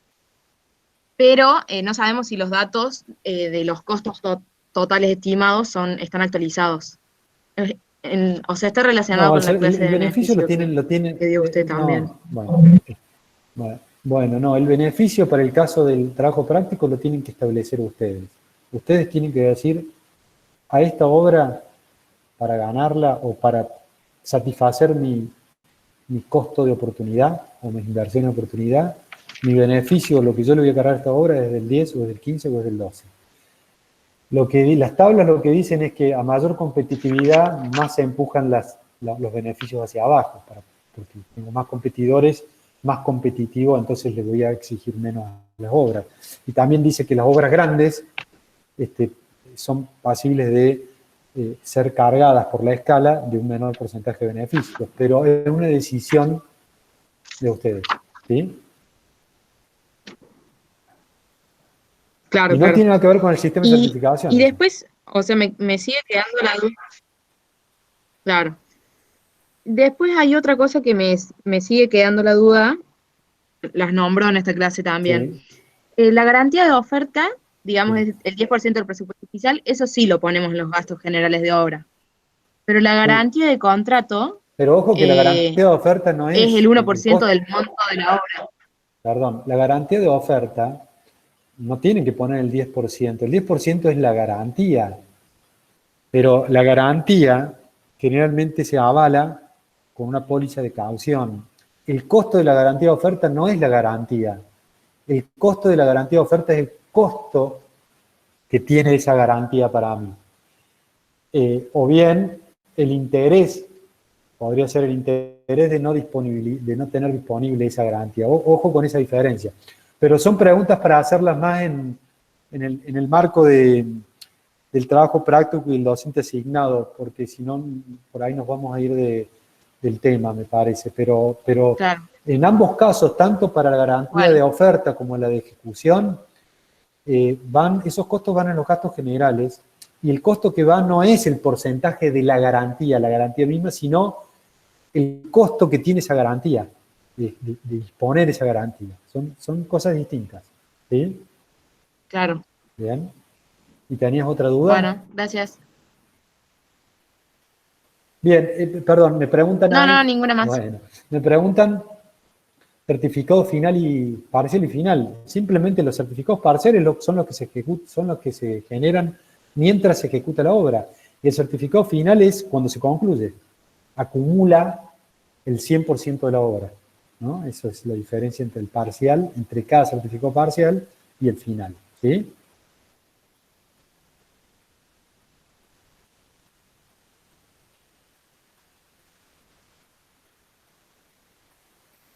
pero no sabemos si los datos de los costos totales estimados están actualizados. O sea, está relacionado No, con la clase el de beneficio beneficio lo tienen, que dio usted también. no, bueno, no, el beneficio para el caso del trabajo práctico lo tienen que establecer ustedes. Ustedes tienen que decir, a esta obra, para ganarla o para satisfacer mi costo de oportunidad o mi inversión de oportunidad, mi beneficio, lo que yo le voy a cargar a esta obra es del 10 o es del 15 o es del 12. Las tablas lo que dicen es que a mayor competitividad más se empujan los beneficios hacia abajo, porque tengo más competidores, más competitivo, entonces le voy a exigir menos a las obras. Y también dice que las obras grandes son pasibles de ser cargadas por la escala de un menor porcentaje de beneficios, pero es una decisión de ustedes, ¿sí? Claro, Y no claro. tiene nada que ver con el sistema de Y certificación eso. después, o sea, me sigue quedando la duda. Claro. Después hay otra cosa que me sigue quedando la duda, las nombro en esta clase también. Sí, La garantía de oferta, digamos, sí. es el 10% del presupuesto oficial, eso sí lo ponemos en los gastos generales de obra. Pero la Sí. garantía de contrato Pero ojo que la es garantía de oferta no el es el 1% costo, del monto de la obra. perdón, la garantía de oferta no tienen que poner el 10%. El 10% es la garantía, pero la garantía generalmente se avala con una póliza de caución. El costo de la garantía de oferta no es la garantía. El costo de la garantía de oferta es el costo que tiene esa garantía para mí. O bien el interés, podría ser el interés de de no tener disponible esa garantía. Ojo con esa diferencia. Pero son preguntas para hacerlas más en el marco del trabajo práctico y el docente asignado, porque si no, por ahí nos vamos a ir del tema, me parece. Pero Claro. en ambos casos, tanto para la garantía Bueno, de oferta como la de ejecución, esos costos van en los gastos generales y el costo que va no es el porcentaje de la garantía misma, sino el costo que tiene esa garantía, de disponer esa garantía. Son cosas distintas. ¿Sí? claro. Bien. ¿Y tenías otra duda? Bueno, gracias. Bien, perdón, me preguntan No, no, ahí. ninguna más. Bueno, me preguntan certificado final y parcial y final. Simplemente los certificados parciales son los que se generan mientras se ejecuta la obra. Y el certificado final es cuando se concluye. Acumula el 100% de la obra, ¿no? Eso es la diferencia entre el parcial, entre cada certificado parcial y el final, ¿sí?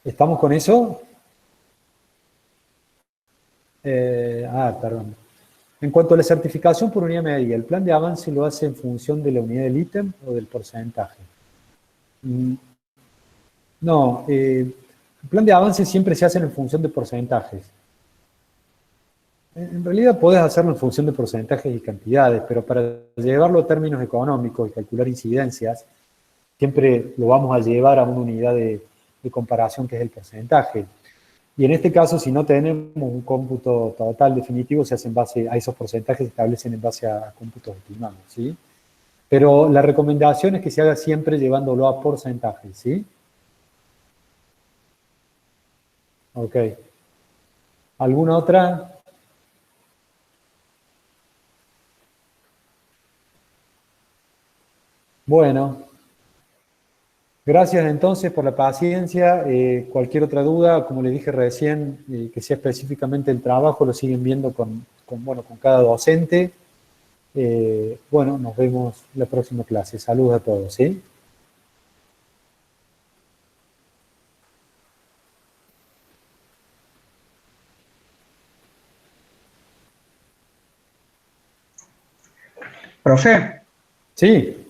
¿Estamos con eso? Perdón. En cuanto a la certificación por unidad medida, el plan de avance lo hace en función de la unidad del ítem o del porcentaje. Mm, No, El plan de avance siempre se hace en función de porcentajes. En realidad podés hacerlo en función de porcentajes y cantidades, pero para llevarlo a términos económicos y calcular incidencias, siempre lo vamos a llevar a una unidad de comparación que es el porcentaje. Y en este caso, si no tenemos un cómputo total definitivo, se hace en base a esos porcentajes, se establecen en base a cómputos estimados, ¿sí? Pero la recomendación es que se haga siempre llevándolo a porcentajes, ¿sí? Ok. ¿Alguna otra? Bueno, gracias entonces por la paciencia. Cualquier otra duda, como les dije recién, que sea específicamente el trabajo, lo siguen viendo bueno, con cada docente. Bueno, nos vemos la próxima clase. Saludos a todos, ¿sí? Profe, Sí.